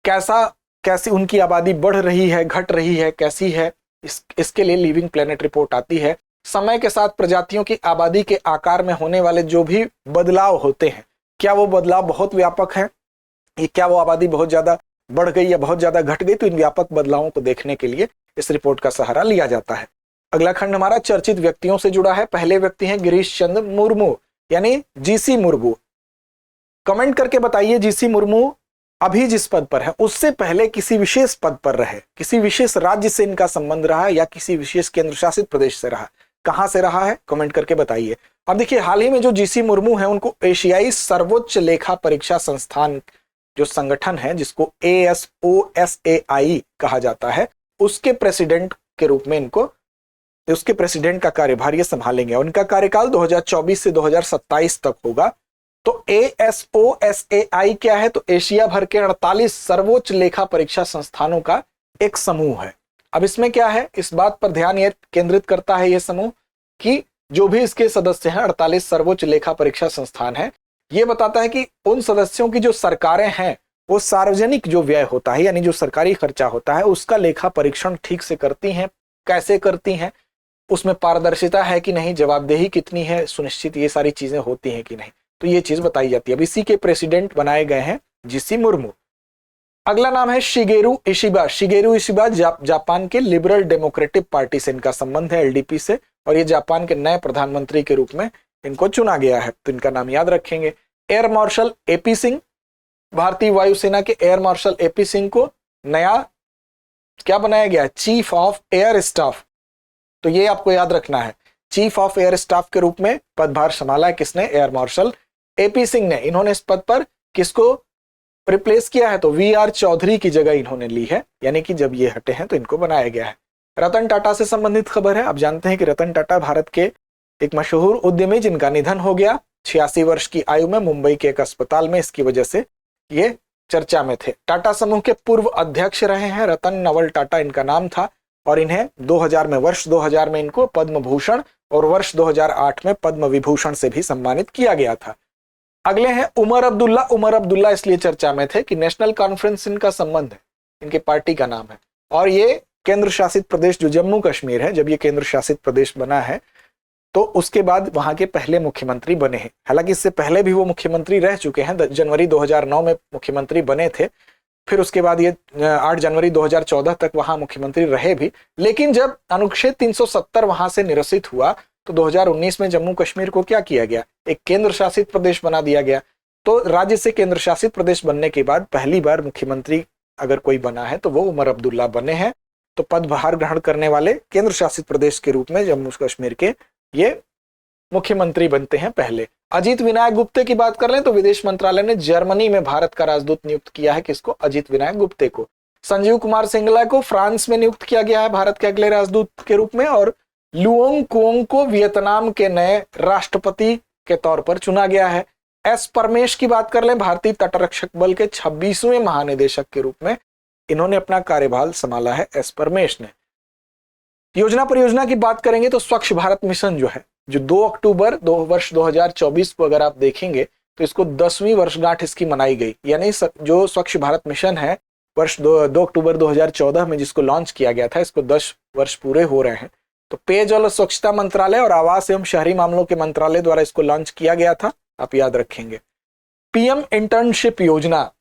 कैसी उनकी आबादी बढ़ रही है, घट रही है, कैसी है, इसके लिए लिविंग प्लैनेट रिपोर्ट आती है। समय के साथ प्रजातियों की आबादी के आकार में होने वाले जो भी बदलाव होते हैं, क्या वो बदलाव बहुत व्यापक है, क्या वो आबादी बहुत ज्यादा बढ़ गई या बहुत ज्यादा घट गई, तो इन व्यापक बदलावों को देखने के लिए इस रिपोर्ट का सहारा लिया जाता है। अगला खंड हमारा चर्चित व्यक्तियों से जुड़ा है। पहले व्यक्ति हैं गिरीश चंद्र मुर्मू यानी GC मुर्मू। कमेंट करके बताइए GC मुर्मू अभी जिस पद पर है उससे पहले किसी विशेष पद पर रहे, किसी विशेष राज्य से इनका संबंध रहा या किसी विशेष केंद्र शासित प्रदेश से रहा, कहां से रहा है, कमेंट करके बताइए। अब देखिए, हाल ही में जो GC मुर्मू है उनको एशियाई सर्वोच्च लेखा परीक्षा संस्थान जो संगठन है जिसको ASOSAI कहा जाता है, उसके प्रेसिडेंट के रूप में उसके प्रेसिडेंट का कार्यभार ये संभालेंगे। उनका कार्यकाल 2024 से 2027 तक होगा। तो ASOSAI क्या है? तो एशिया भर के 48 सर्वोच्च लेखा परीक्षा संस्थानों का एक समूह है। अब इसमें क्या है, इस बात पर ध्यान ये केंद्रित करता है ये समूह कि जो भी इसके सदस्य हैं 48 सर्वोच्च लेखा परीक्षा संस्थान है, ये बताता है कि उन सदस्यों की जो सरकारें हैं वो सार्वजनिक जो व्यय होता है यानी जो सरकारी खर्चा होता है उसका लेखा परीक्षण ठीक से करती हैं, कैसे करती हैं, उसमें पारदर्शिता है कि नहीं, जवाबदेही कितनी है सुनिश्चित, ये सारी चीजें होती हैं कि नहीं, तो ये चीज बताई जाती है। अब इसी के प्रेसिडेंट बनाए गए हैं GC मुर्मू। अगला नाम है Shigeru Ishiba. Shigeru Ishiba Japan के लिबरल डेमोक्रेटिक पार्टी से इनका संबंध है, LDP से, और ये जापान के नए प्रधानमंत्री के रूप में इनको चुना गया है, तो इनका नाम याद रखेंगे। एयर मार्शल AP सिंह, भारतीय वायुसेना के एयर मार्शल AP सिंह को नया क्या बनाया गया? Chief of air staff. तो ये आपको याद रखना है, चीफ ऑफ एयर स्टाफ के रूप में पदभार संभाला है किसने? एयर मार्शल AP सिंह ने। इन्होंने इस पद पर किसको रिप्लेस किया है? तो VR चौधरी की जगह इन्होंने ली है, यानी कि जब ये हटे हैं तो इनको बनाया गया है। रतन टाटा से संबंधित खबर है। आप जानते हैं कि रतन टाटा भारत के एक मशहूर उद्यमी जिनका निधन हो गया 86 वर्ष की आयु में मुंबई के एक अस्पताल में, इसकी वजह से ये चर्चा में थे। टाटा समूह के पूर्व अध्यक्ष रहे हैं, रतन नवल टाटा इनका नाम था, और इन्हें 2000 में, वर्ष 2000 में इनको पद्म भूषण और वर्ष 2008 में पद्म विभूषण से भी सम्मानित किया गया था। अगले हैं उमर अब्दुल्ला। उमर अब्दुल्ला इसलिए चर्चा में थे कि नेशनल कॉन्फ्रेंस इनका संबंध है, इनके पार्टी का नाम है, और ये केंद्र शासित प्रदेश जो जम्मू कश्मीर है, जब ये केंद्र शासित प्रदेश बना है तो उसके बाद वहां के पहले मुख्यमंत्री बने हैं। हालांकि इससे पहले भी वो मुख्यमंत्री रह चुके हैं, जनवरी 2009 में मुख्यमंत्री बने थे, फिर उसके बाद ये 8 जनवरी 2014 तक वहां मुख्यमंत्री रहे भी। लेकिन जब अनुच्छेद 370 वहां से निरसित हुआ तो 2019 में जम्मू कश्मीर को क्या किया गया? एक केंद्र शासित प्रदेश बना दिया गया। तो राज्य से केंद्र शासित प्रदेश बनने के बाद पहली बार मुख्यमंत्री अगर कोई बना है तो वो उमर अब्दुल्ला बने हैं। तो पदभार ग्रहण करने वाले केंद्र शासित प्रदेश के रूप में जम्मू कश्मीर के ये मुख्यमंत्री बनते हैं पहले। अजीत विनायक गुप्ते की बात कर लें तो विदेश मंत्रालय ने जर्मनी में भारत का राजदूत नियुक्त किया है। किसको? अजीत विनायक गुप्ते को। संजीव कुमार सिंगला को फ्रांस में नियुक्त किया गया है भारत के अगले राजदूत के रूप में, और लुओंग कुओंग को वियतनाम के नए राष्ट्रपति के तौर पर चुना गया है। एस परमेश की बात कर लें, भारतीय तटरक्षक बल के 26वें महानिदेशक के रूप में इन्होंने अपना कार्यभार संभाला है, एस परमेश ने। योजना परियोजना की बात करेंगे तो स्वच्छ भारत मिशन जो है, जो 2 अक्टूबर वर्ष 2024 को अगर आप देखेंगे तो इसको 10वीं वर्षगांठ इसकी मनाई गई। यानी जो स्वच्छ भारत मिशन है वर्ष 2 अक्टूबर 2014 में जिसको लॉन्च किया गया था, इसको 10 वर्ष पूरे हो रहे हैं। तो पेयजल और स्वच्छता मंत्रालय और आवास एवं शहरी मामलों के मंत्रालय द्वारा इसको लॉन्च किया गया था, आप याद रखेंगे। पीएम इंटर्नशिप योजना,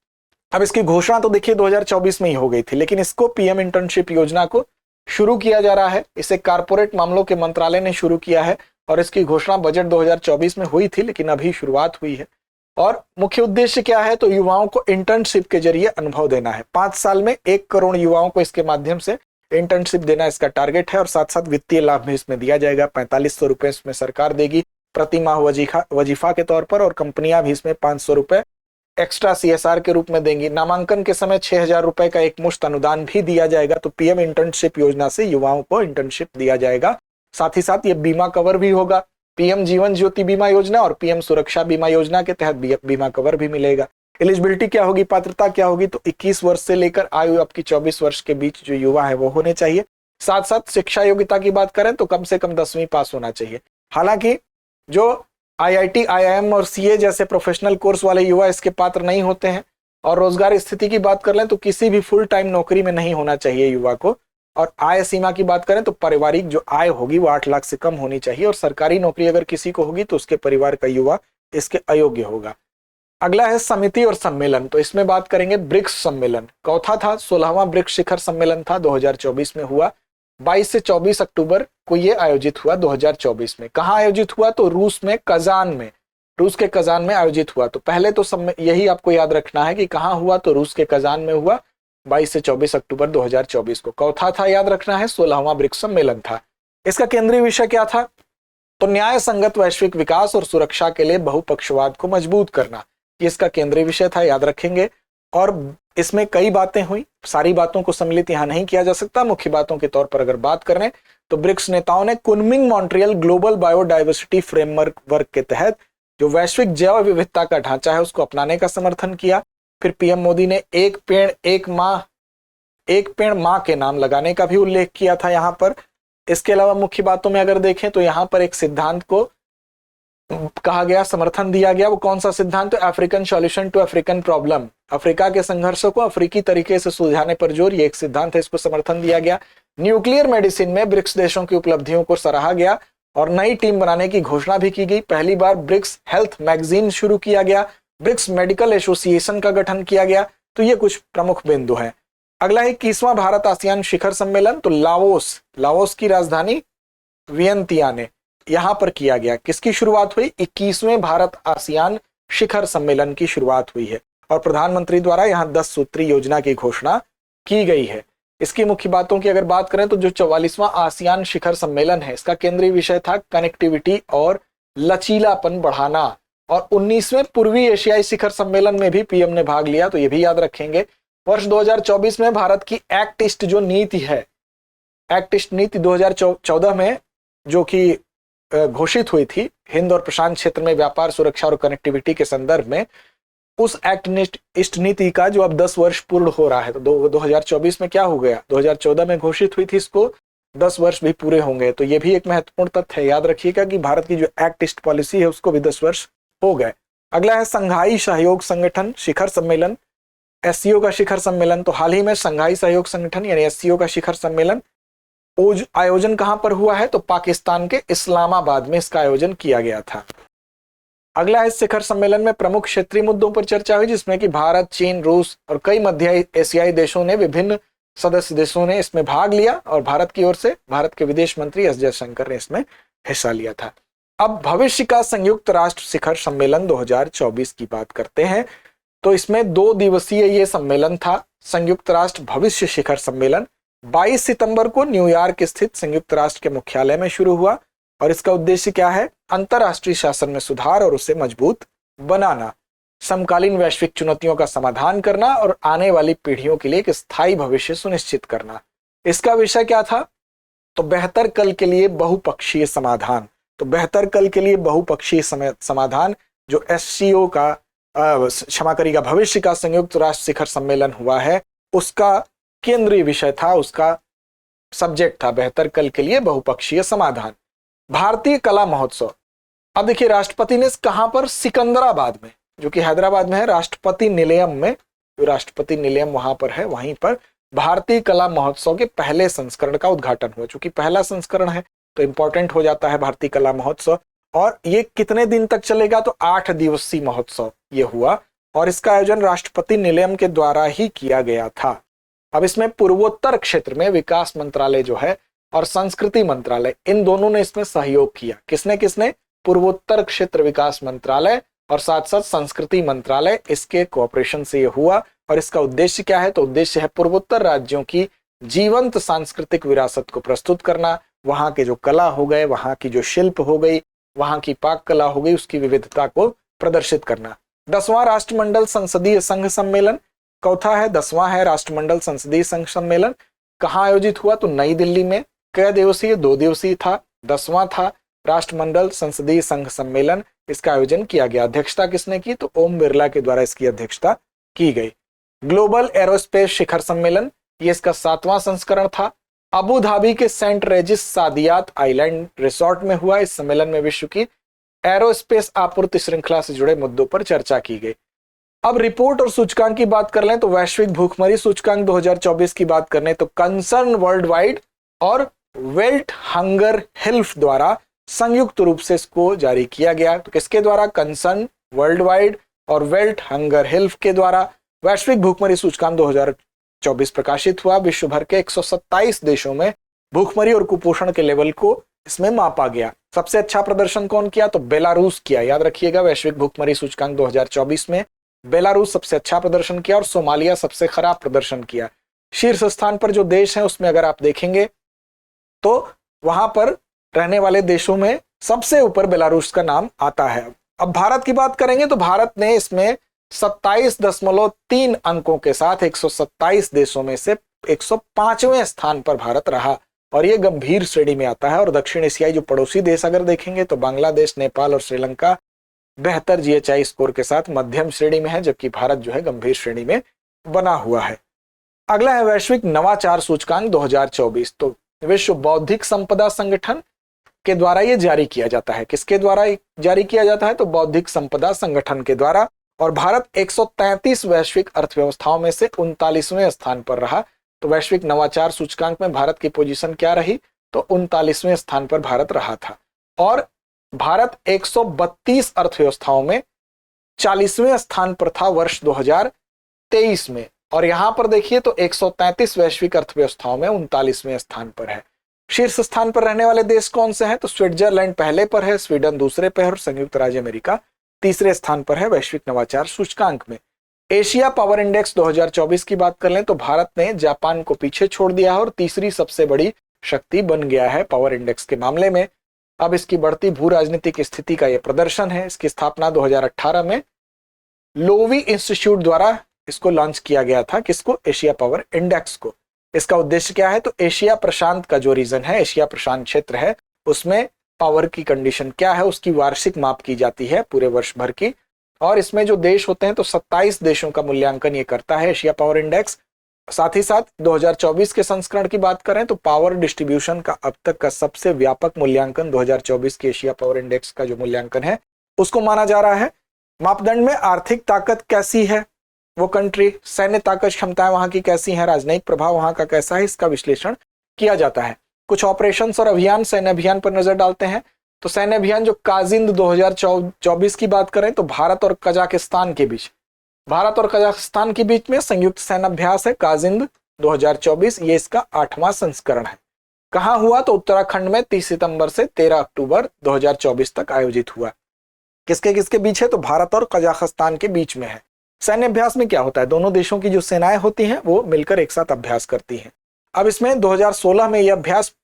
अब इसकी घोषणा तो देखिए 2024 में ही हो गई थी, लेकिन इसको पीएम इंटर्नशिप योजना को शुरू किया जा रहा है। इसे कारपोरेट मामलों के मंत्रालय ने शुरू किया है और इसकी घोषणा बजट 2024 में हुई थी, लेकिन अभी शुरुआत हुई है। और मुख्य उद्देश्य क्या है? तो युवाओं को इंटर्नशिप के जरिए अनुभव देना है। 5 साल में 1 करोड़ युवाओं को इसके माध्यम से इंटर्नशिप देना इसका टारगेट है, और साथ साथ वित्तीय लाभ भी इसमें दिया जाएगा। 4500 रुपए इसमें सरकार देगी प्रति माह वजीफा के तौर पर, और कंपनियां भी इसमें 500 रुपए एक्स्ट्रा CSR के रूप में देंगी। नामांकन के समय 6000 रुपए का एक मुश्त अनुदान भी दिया जाएगा। तो पीएम इंटर्नशिप योजना से युवाओं को इंटर्नशिप दिया जाएगा। साथ ही साथ ये बीमा कवर भी होगा। पीएम जीवन ज्योति बीमा योजना और पीएम सुरक्षा बीमा योजना के तहत बीमा कवर भी मिलेगा। एलिजिबिलिटी क्या होगी, पात्रता क्या होगी? तो 21 वर्ष से लेकर आयु आपकी 24 वर्ष के बीच जो युवा है वो होने चाहिए। साथ साथ शिक्षा योग्यता की बात करें तो कम से कम 10वीं पास होना चाहिए। हालांकि जो IIT, IIM और CA जैसे प्रोफेशनल कोर्स वाले युवा इसके पात्र नहीं होते हैं। और रोजगार स्थिति की बात कर लें तो किसी भी फुल टाइम नौकरी में नहीं होना चाहिए युवा को। और आय सीमा की बात करें तो पारिवारिक जो आय होगी वो 8 लाख से कम होनी चाहिए, और सरकारी नौकरी अगर किसी को होगी तो उसके परिवार का युवा इसके अयोग्य होगा। अगला है समिति और सम्मेलन, तो इसमें बात करेंगे ब्रिक्स सम्मेलन। चौथा था 16वां ब्रिक्स शिखर सम्मेलन था, 2024 में हुआ। 22 से 24 अक्टूबर को ये आयोजित हुआ 2024 में। कहाँ आयोजित हुआ? तो रूस में, कजान में, रूस के कजान में आयोजित हुआ। तो पहले तो यही आपको याद रखना है कि कहाँ हुआ, तो रूस के कजान में हुआ 22 से 24 अक्टूबर 2024 को। चौथा था याद रखना है 16वां ब्रिक्स सम्मेलन था। इसका केंद्रीय विषय क्या था? तो न्याय संगत वैश्विक विकास और सुरक्षा के लिए बहुपक्षवाद को मजबूत करना, ये इसका केंद्रीय विषय था, याद रखेंगे। और इसमें कई बातें हुई, सारी बातों को सम्मिलित यहाँ नहीं किया जा सकता। मुख्य बातों के तौर पर अगर बात करें तो ब्रिक्स नेताओं ने Kunming Montreal global biodiversity framework के तहत जो वैश्विक जैव विविधता का ढांचा है उसको अपनाने का समर्थन किया। फिर पीएम मोदी ने एक पेड़ माँ के नाम लगाने का भी उल्लेख किया था यहाँ पर। इसके अलावा मुख्य बातों में अगर देखें तो यहाँ पर एक सिद्धांत को कहा गया, समर्थन दिया गया। वो कौन सा सिद्धांत? तो African solution to African problem, Africa के संघर्षों को अफ्रीकी तरीके से सुलझाने पर जोर, ये एक सिद्धांत है, इसको समर्थन दिया गया। न्यूक्लियर मेडिसिन में ब्रिक्स देशों की उपलब्धियों को सराहा गया और नई टीम बनाने की घोषणा भी की गई। पहली बार ब्रिक्स हेल्थ मैगजीन शुरू किया गया, ब्रिक्स मेडिकल एसोसिएशन का गठन किया गया। तो ये कुछ प्रमुख बिंदु हैं। अगला है 21वां भारत आसियान शिखर सम्मेलन, तो लाओस की राजधानी वियंतियाने यहां पर किया गया। किसकी शुरुआत हुई? 21वें भारत आसियान शिखर सम्मेलन की शुरुआत हुई है और प्रधानमंत्री द्वारा यहां 10 सूत्री योजना की घोषणा की गई है। इसकी मुख्य बातों की अगर बात करें तो जो 44वां आसियान शिखर सम्मेलन है इसका केंद्रीय विषय था कनेक्टिविटी और लचीलापन बढ़ाना। और 19वें पूर्वी एशियाई शिखर सम्मेलन में भी पीएम ने भाग लिया, तो ये भी याद रखेंगे। वर्ष 2024 में भारत की एक्ट ईस्ट जो नीति है, एक्ट ईस्ट नीति 2014 में जो कि घोषित हुई थी हिंद और प्रशांत क्षेत्र में व्यापार, सुरक्षा और कनेक्टिविटी के संदर्भ में, उस एक्ट ईस्ट नीति का जो अब 10 वर्ष पूर्ण हो रहा है। तो 2024 में क्या हो गया? 2014 में घोषित हुई थी, इसको 10 वर्ष भी पूरे होंगे। तो ये भी एक महत्वपूर्ण तथ्य है, याद रखिएगा कि भारत की जो एक्ट ईस्ट पॉलिसी है उसको भी 10 वर्ष हो गए। अगला है संघाई सहयोग संगठन शिखर सम्मेलन, SCO का शिखर सम्मेलन। तो हाल ही में संघाई सहयोग संगठन यानी SCO का शिखर सम्मेलन आयोजन कहां पर हुआ है? तो पाकिस्तान के इस्लामाबाद में इसका आयोजन किया गया था। अगला है शिखर सम्मेलन में प्रमुख क्षेत्रीय मुद्दों पर चर्चा हुई, जिसमें कि भारत, चीन, रूस और कई मध्य एशियाई देशों ने, विभिन्न सदस्य देशों ने इसमें भाग लिया और भारत की ओर से भारत के विदेश मंत्री एस जयशंकर ने इसमें हिस्सा लिया था। अब भविष्य का संयुक्त राष्ट्र शिखर सम्मेलन 2024 की बात करते हैं। तो इसमें 2 दिवसीय ये सम्मेलन था, संयुक्त राष्ट्र भविष्य शिखर सम्मेलन। 22 सितंबर को न्यूयॉर्क स्थित संयुक्त राष्ट्र के मुख्यालय में शुरू हुआ और इसका उद्देश्य क्या है? अंतरराष्ट्रीय शासन में सुधार और उसे मजबूत बनाना, समकालीन वैश्विक चुनौतियों का समाधान करना और आने वाली पीढ़ियों के लिए एक स्थायी भविष्य सुनिश्चित करना। इसका विषय क्या था? तो बेहतर कल के लिए बहुपक्षीय समाधान। तो बेहतर कल के लिए बहुपक्षीय समाधान जो एससीओ का क्षमा करिएगा भविष्य का संयुक्त राष्ट्र शिखर सम्मेलन हुआ है, उसका केंद्रीय विषय था, उसका सब्जेक्ट था बेहतर कल के लिए बहुपक्षीय समाधान। भारतीय कला महोत्सव, अब देखिए राष्ट्रपति ने कहां पर? सिकंदराबाद में, जो कि हैदराबाद में है, राष्ट्रपति निलयम में, जो राष्ट्रपति निलयम वहां पर है, वहीं पर भारतीय कला महोत्सव के पहले संस्करण का उद्घाटन हुआ। चूंकि पहला संस्करण है तो इंपॉर्टेंट हो जाता है भारतीय कला महोत्सव। और ये कितने दिन तक चलेगा? तो 8 दिवसीय महोत्सव ये हुआ और इसका आयोजन राष्ट्रपति निलयम के द्वारा ही किया गया था। अब इसमें पूर्वोत्तर क्षेत्र में विकास मंत्रालय जो है और संस्कृति मंत्रालय, इन दोनों ने इसमें सहयोग किया। किसने किसने? पूर्वोत्तर क्षेत्र विकास मंत्रालय और साथ साथ संस्कृति मंत्रालय, इसके कोऑपरेशन से ये हुआ। और इसका उद्देश्य क्या है? तो उद्देश्य है पूर्वोत्तर राज्यों की जीवंत सांस्कृतिक विरासत को प्रस्तुत करना, वहां के जो कला हो गए, वहां की जो शिल्प हो गई, वहां की पाक कला हो गई, उसकी विविधता को प्रदर्शित करना। 10वां राष्ट्रमंडल संसदीय संघ सम्मेलन, चौथा है 10वां है राष्ट्रमंडल संसदीय संघ सम्मेलन। कहाँ आयोजित हुआ? तो नई दिल्ली में। कै दिवसीय? 2 दिवसीय था। 10वां था राष्ट्रमंडल संसदीय संघ सम्मेलन, इसका आयोजन किया गया। अध्यक्षता किसने की? तो ओम बिरला के द्वारा इसकी अध्यक्षता की गई। ग्लोबल एरोस्पेस शिखर सम्मेलन, ये इसका 7वां संस्करण था। अबू धाबी के सेंट रेजिस सादियात आइलैंड रिसोर्ट में हुआ। इस सम्मेलन में विश्व की एरोस्पेस आपूर्ति श्रृंखला से जुड़े मुद्दों पर चर्चा की गई। अब रिपोर्ट और सूचकांक की बात कर लें तो वैश्विक भूखमरी सूचकांक 2024 की बात करने तो कंसर्न वर्ल्ड वाइड और वेल्थ हंगर हेल्थ द्वारा संयुक्त रूप से इसको जारी किया गया। तो किसके द्वारा? कंसर्न वर्ल्ड वाइड और वेल्थ हंगर हेल्थ के द्वारा वैश्विक भूखमरी सूचकांक 2024 प्रकाशित हुआ। विश्व भर के 127 देशों में भूखमरी और कुपोषण के लेवल को इसमें मापा गया। सबसे अच्छा प्रदर्शन कौन किया? तो बेलारूस किया। याद रखिएगा, वैश्विक भूखमरी सूचकांक 2024 में बेलारूस सबसे अच्छा प्रदर्शन किया और सोमालिया सबसे खराब प्रदर्शन किया। शीर्ष स्थान पर जो देश हैं उसमें अगर आप देखेंगे तो वहां पर रहने वाले देशों में सबसे ऊपर बेलारूस का नाम आता है। अब भारत की बात करेंगे तो भारत ने इसमें 27.3 अंकों के साथ 127 देशों में से 105वें स्थान पर भारत रहा और ये गंभीर श्रेणी में आता है। और दक्षिण एशियाई जो पड़ोसी देश अगर देखेंगे तो बांग्लादेश, नेपाल और श्रीलंका बेहतर जीएचआई स्कोर के साथ मध्यम श्रेणी में है, जबकि भारत जो है गंभीर श्रेणी में बना हुआ है। अगला है वैश्विक नवाचार सूचकांक 2024। तो विश्व बौद्धिक संपदा संगठन के द्वारा ये जारी किया जाता है। किसके द्वारा जारी किया जाता है? तो बौद्धिक संपदा संगठन के द्वारा। और भारत 133 वैश्विक अर्थव्यवस्थाओं में से 39वें स्थान पर रहा। तो वैश्विक नवाचार सूचकांक में भारत की पोजीशन क्या रही? तो 39वें स्थान पर भारत रहा था। और भारत 132 अर्थव्यवस्थाओं में 40वें स्थान पर था वर्ष 2023 में। और यहां पर देखिए तो 133 वैश्विक अर्थव्यवस्थाओं में 39वें स्थान पर है। शीर्ष स्थान पर रहने वाले देश कौन से हैं? तो स्विट्जरलैंड पहले पर है, स्वीडन दूसरे पर है और संयुक्त राज्य अमेरिका तीसरे स्थान पर है वैश्विक नवाचार सूचकांक में। एशिया पावर इंडेक्स 2024 की बात कर लें तो भारत ने जापान को पीछे छोड़ दिया है और तीसरी सबसे बड़ी शक्ति बन गया है पावर इंडेक्स के मामले में। अब इसकी बढ़ती भू राजनीतिक स्थिति का यह प्रदर्शन है। इसकी स्थापना 2018 में लोवी इंस्टीट्यूट द्वारा इसको लॉन्च किया गया था। किसको? एशिया पावर इंडेक्स को। इसका उद्देश्य क्या है? तो एशिया प्रशांत का जो रीजन है, एशिया प्रशांत क्षेत्र है, उसमें पावर की कंडीशन क्या है उसकी वार्षिक माप की जाती है पूरे वर्ष भर की। और इसमें जो देश होते हैं तो 27 देशों का मूल्यांकन ये करता है एशिया पावर इंडेक्स। साथ ही साथ 2024 के संस्करण की बात करें तो पावर डिस्ट्रीब्यूशन का अब तक का सबसे व्यापक मूल्यांकन 2024 के एशिया पावर इंडेक्स का जो मूल्यांकन है उसको माना जा रहा है। मापदंड में आर्थिक ताकत कैसी है वो कंट्री, सैन्य ताकत क्षमताएं वहां की कैसी हैं, राजनयिक प्रभाव वहां का कैसा है, इसका विश्लेषण किया जाता है। कुछ ऑपरेशंस और अभियान, सैन्य अभियान पर नजर डालते हैं। तो सैन्य अभियान जो काजिंद 2024 की बात करें तो भारत और कजाकिस्तान के बीच में संयुक्त सैन्य अभ्यास है काजिंद 2024। ये इसका 8वां संस्करण है। कहां हुआ? तो उत्तराखंड में 30 सितंबर से 13 अक्टूबर 2024 तक आयोजित हुआ। किसके किसके बीच है? तो भारत और कजाकिस्तान के बीच में है। सैन्य अभ्यास में क्या होता है? दोनों देशों की जो सेनाएं होती हैं वो मिलकर एक साथ अभ्यास करती हैं। अब इसमें 2016 में यह अभ्यास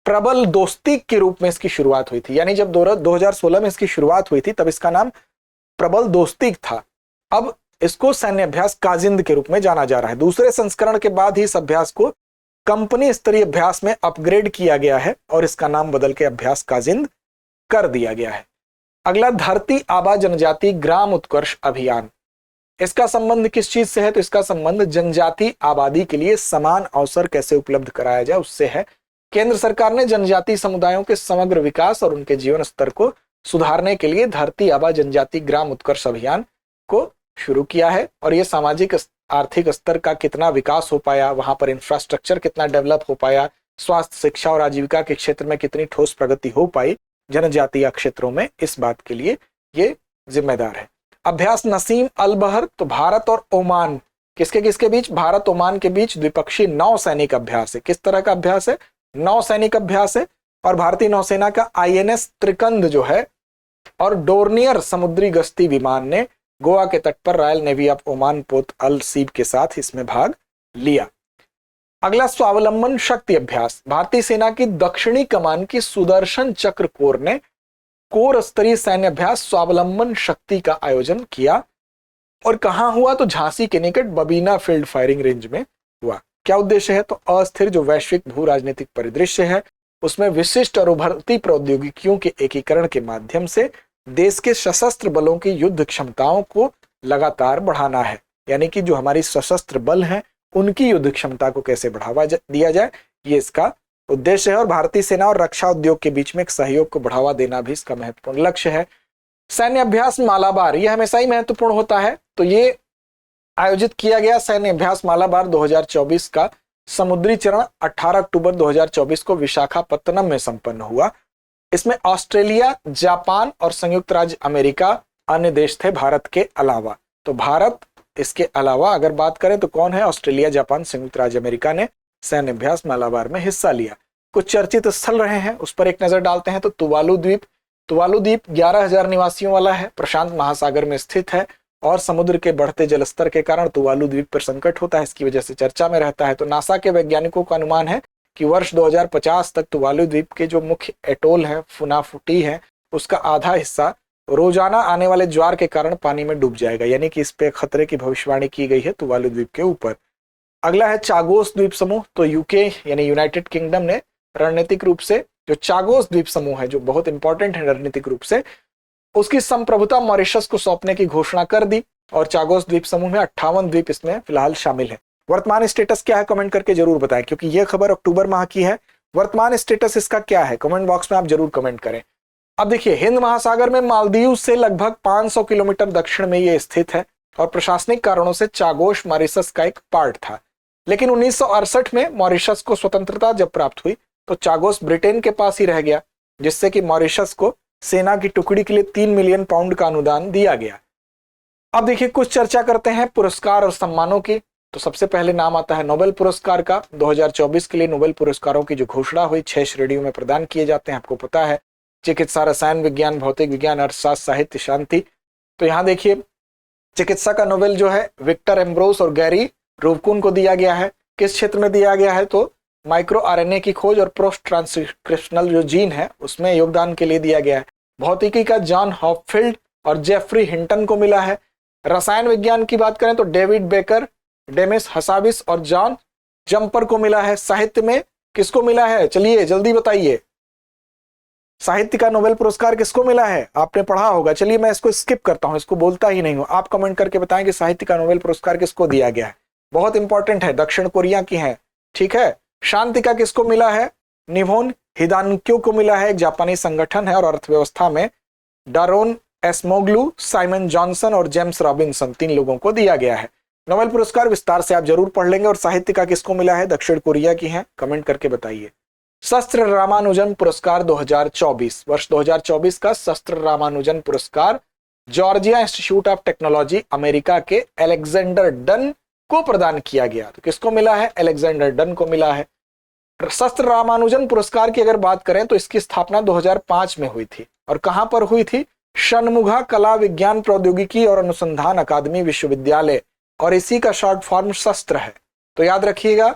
प्रबल दोस्ती के रूप में इसकी शुरुआत हुई थी, यानी जब 2016 में इसकी शुरुआत हुई थी तब इसका नाम प्रबल दोस्ती था। अब इसको सैन्य अभ्यास काजिंद के रूप में जाना जा रहा है। दूसरे संस्करण के बाद ही इस अभ्यास को कंपनी स्तरीय अभ्यास में अपग्रेड किया गया है और इसका नाम बदल के अभ्यास काजिंद कर दिया गया है। अगला, धरती आबा जनजाति ग्राम उत्कर्ष अभियान। इसका संबंध किस चीज से है? तो इसका संबंध जनजाति आबादी के लिए समान अवसर कैसे उपलब्ध कराया जाए उससे है। केंद्र सरकार ने जनजाति समुदायों के समग्र विकास और उनके जीवन स्तर को सुधारने के लिए धरती आबा जनजाति ग्राम उत्कर्ष अभियान को शुरू किया है और ये सामाजिक आर्थिक स्तर का कितना विकास हो पाया, वहां पर इंफ्रास्ट्रक्चर कितना डेवलप हो पाया, स्वास्थ्य, शिक्षा और आजीविका के क्षेत्र में कितनी ठोस प्रगति हो पाई जनजातीय क्षेत्रों में, इस बात के लिए ये जिम्मेदार है। अभ्यास नसीम अल बहर, तो भारत और ओमान, किसके किसके बीच? भारत ओमान के बीच द्विपक्षीय नौ सैनिक अभ्यास है। किस तरह का अभ्यास है? नौ सैनिक अभ्यास है। और भारतीय नौसेना का INS त्रिकंद जो है और डोर्नियर समुद्री गश्ती विमान ने गोवा के तट पर रॉयल नेवी ऑफ ओमान पोत अल सीब के साथ इसमें भाग लिया। अगला, स्वावलंबन शक्ति अभ्यास। भारतीय सेना की दक्षिणी कमान की सुदर्शन चक्र कोर ने कोर स्तरीय सैन्य अभ्यास स्वावलंबन शक्ति का आयोजन किया और कहां हुआ? तो झांसी के निकट बबीना फील्ड फायरिंग रेंज में हुआ। क्या उद्देश्य है? तो अस्थिर जो वैश्विक भू राजनीतिक परिदृश्य है उसमें विशिष्ट और उभरती प्रौद्योगिकियों के एकीकरण के माध्यम से देश के सशस्त्र बलों की युद्ध क्षमताओं को लगातार बढ़ाना है। यानी कि जो हमारी सशस्त्र बल हैं उनकी युद्ध क्षमता को कैसे बढ़ावा दिया जाए, ये इसका उद्देश्य है। और भारतीय सेना और रक्षा उद्योग के बीच में एक सहयोग को बढ़ावा देना भी इसका महत्वपूर्ण लक्ष्य है। सैन्य अभ्यास मालाबार, यह हमेशा ही महत्वपूर्ण होता है। तो ये आयोजित किया गया सैन्य अभ्यास मालाबार 2024 का समुद्री चरण 18 अक्टूबर 2024 को विशाखापत्तनम में संपन्न हुआ। इसमें ऑस्ट्रेलिया, जापान और संयुक्त राज्य अमेरिका अन्य देश थे भारत के अलावा। तो भारत इसके अलावा अगर बात करें तो कौन है? ऑस्ट्रेलिया, जापान, संयुक्त राज्य अमेरिका ने सैन्य अभ्यास मालाबार में हिस्सा लिया। कुछ चर्चित स्थल रहे हैं उस पर एक नजर डालते हैं। तो तुवालू द्वीप, तुवालू द्वीप 11,000 निवासियों वाला है, प्रशांत महासागर में स्थित है और समुद्र के बढ़ते जलस्तर के कारण तुवालू द्वीप पर संकट होता है, इसकी वजह से चर्चा में रहता है। तो नासा के वैज्ञानिकों का अनुमान है कि वर्ष 2050 तक तुवालू द्वीप के जो मुख्य एटोल है, फुनाफुटी है, उसका आधा हिस्सा रोजाना आने वाले ज्वार के कारण पानी में डूब जाएगा। यानी कि इस पे खतरे की भविष्यवाणी की गई है तुवालू द्वीप के ऊपर। अगला है चागोस द्वीप समूह। तो यूके यानी यूनाइटेड किंगडम ने रणनीतिक रूप से जो चागोस द्वीप समूह है, जो बहुत इंपॉर्टेंट है रणनीतिक रूप से, उसकी संप्रभुता मॉरिशस को सौंपने की घोषणा कर दी और चागोस द्वीप समूह में 58 द्वीप इसमें फिलहाल शामिल है। वर्तमान स्टेटस क्या है कमेंट करके जरूर बताएं, क्योंकि यह खबर अक्टूबर माह की है। वर्तमान स्टेटस इसका क्या है कमेंट बॉक्स में आप जरूर कमेंट करें। अब देखिए, हिंद महासागर में मालदीव से लगभग 500 किलोमीटर दक्षिण में यह स्थित है और प्रशासनिक कारणों से चागोस मॉरिशस का एक पार्ट था। लेकिन 1968 में मॉरिशस को स्वतंत्रता जब प्राप्त हुई तो चागोस ब्रिटेन के पास ही रह गया, जिससे कि मॉरिशस को सेना की टुकड़ी के लिए 3 मिलियन पाउंड का अनुदान दिया गया। अब देखिए, कुछ चर्चा करते हैं पुरस्कार और सम्मानों की। तो सबसे पहले नाम आता है नोबेल पुरस्कार का। 2024 के लिए नोबेल पुरस्कारों की जो घोषणा हुई 6 श्रेणियों में प्रदान किए जाते हैं, आपको पता है। चिकित्सा, रसायन विज्ञान, भौतिक विज्ञान, अर्थशास्त्र, साहित्य, शांति। तो यहाँ देखिए, चिकित्सा का नोबेल जो है विक्टर एम्ब्रोस और गैरी रूबकुन को दिया गया है। किस क्षेत्र में दिया गया है? तो माइक्रो RNA की खोज और पोस्ट ट्रांसक्रिप्शनल जो जीन है उसमें योगदान के लिए दिया गया है। भौतिकी का जॉन हॉपफील्ड और जेफरी हिंटन को मिला है। रसायन विज्ञान की बात करें तो डेविड बेकर, डेमिस हसाबिस और जॉन जम्पर को मिला है। साहित्य में किसको मिला है? चलिए जल्दी बताइए, साहित्य का नोबेल पुरस्कार किसको मिला है? आपने पढ़ा होगा। चलिए मैं इसको स्किप करता हूं, इसको बोलता ही नहीं हूं। आप कमेंट करके बताएं कि साहित्य का नोबेल पुरस्कार किसको दिया गया है। बहुत इंपॉर्टेंट है, दक्षिण कोरिया की है, ठीक है। शांति का किसको मिला है? निभोन हिदानक्यो को मिला है, एक जापानी संगठन है। और अर्थव्यवस्था में डारोन एस्मोग्लू, साइमन जॉनसन और जेम्स रॉबिन्सन, 3 लोगों को दिया गया है। नोबेल पुरस्कार विस्तार से आप जरूर पढ़ लेंगे। और साहित्य का किसको मिला है? दक्षिण कोरिया की है, कमेंट करके बताइए। शस्त्र रामानुजन पुरस्कार 2024, वर्ष 2024 का शस्त्र रामानुजन पुरस्कार Georgia institute of technology America के अलेक्जेंडर डन को प्रदान किया गया। तो किसको मिला है? अलेक्जेंडर डन को मिला है। शस्त्र रामानुजन पुरस्कार की अगर बात करें तो इसकी स्थापना 2005 में हुई थी। और कहां पर हुई थी? षणमुगा कला विज्ञान प्रौद्योगिकी और अनुसंधान अकादमी विश्वविद्यालय, और इसी का शॉर्ट फॉर्म शस्त्र है। तो याद रखिएगा,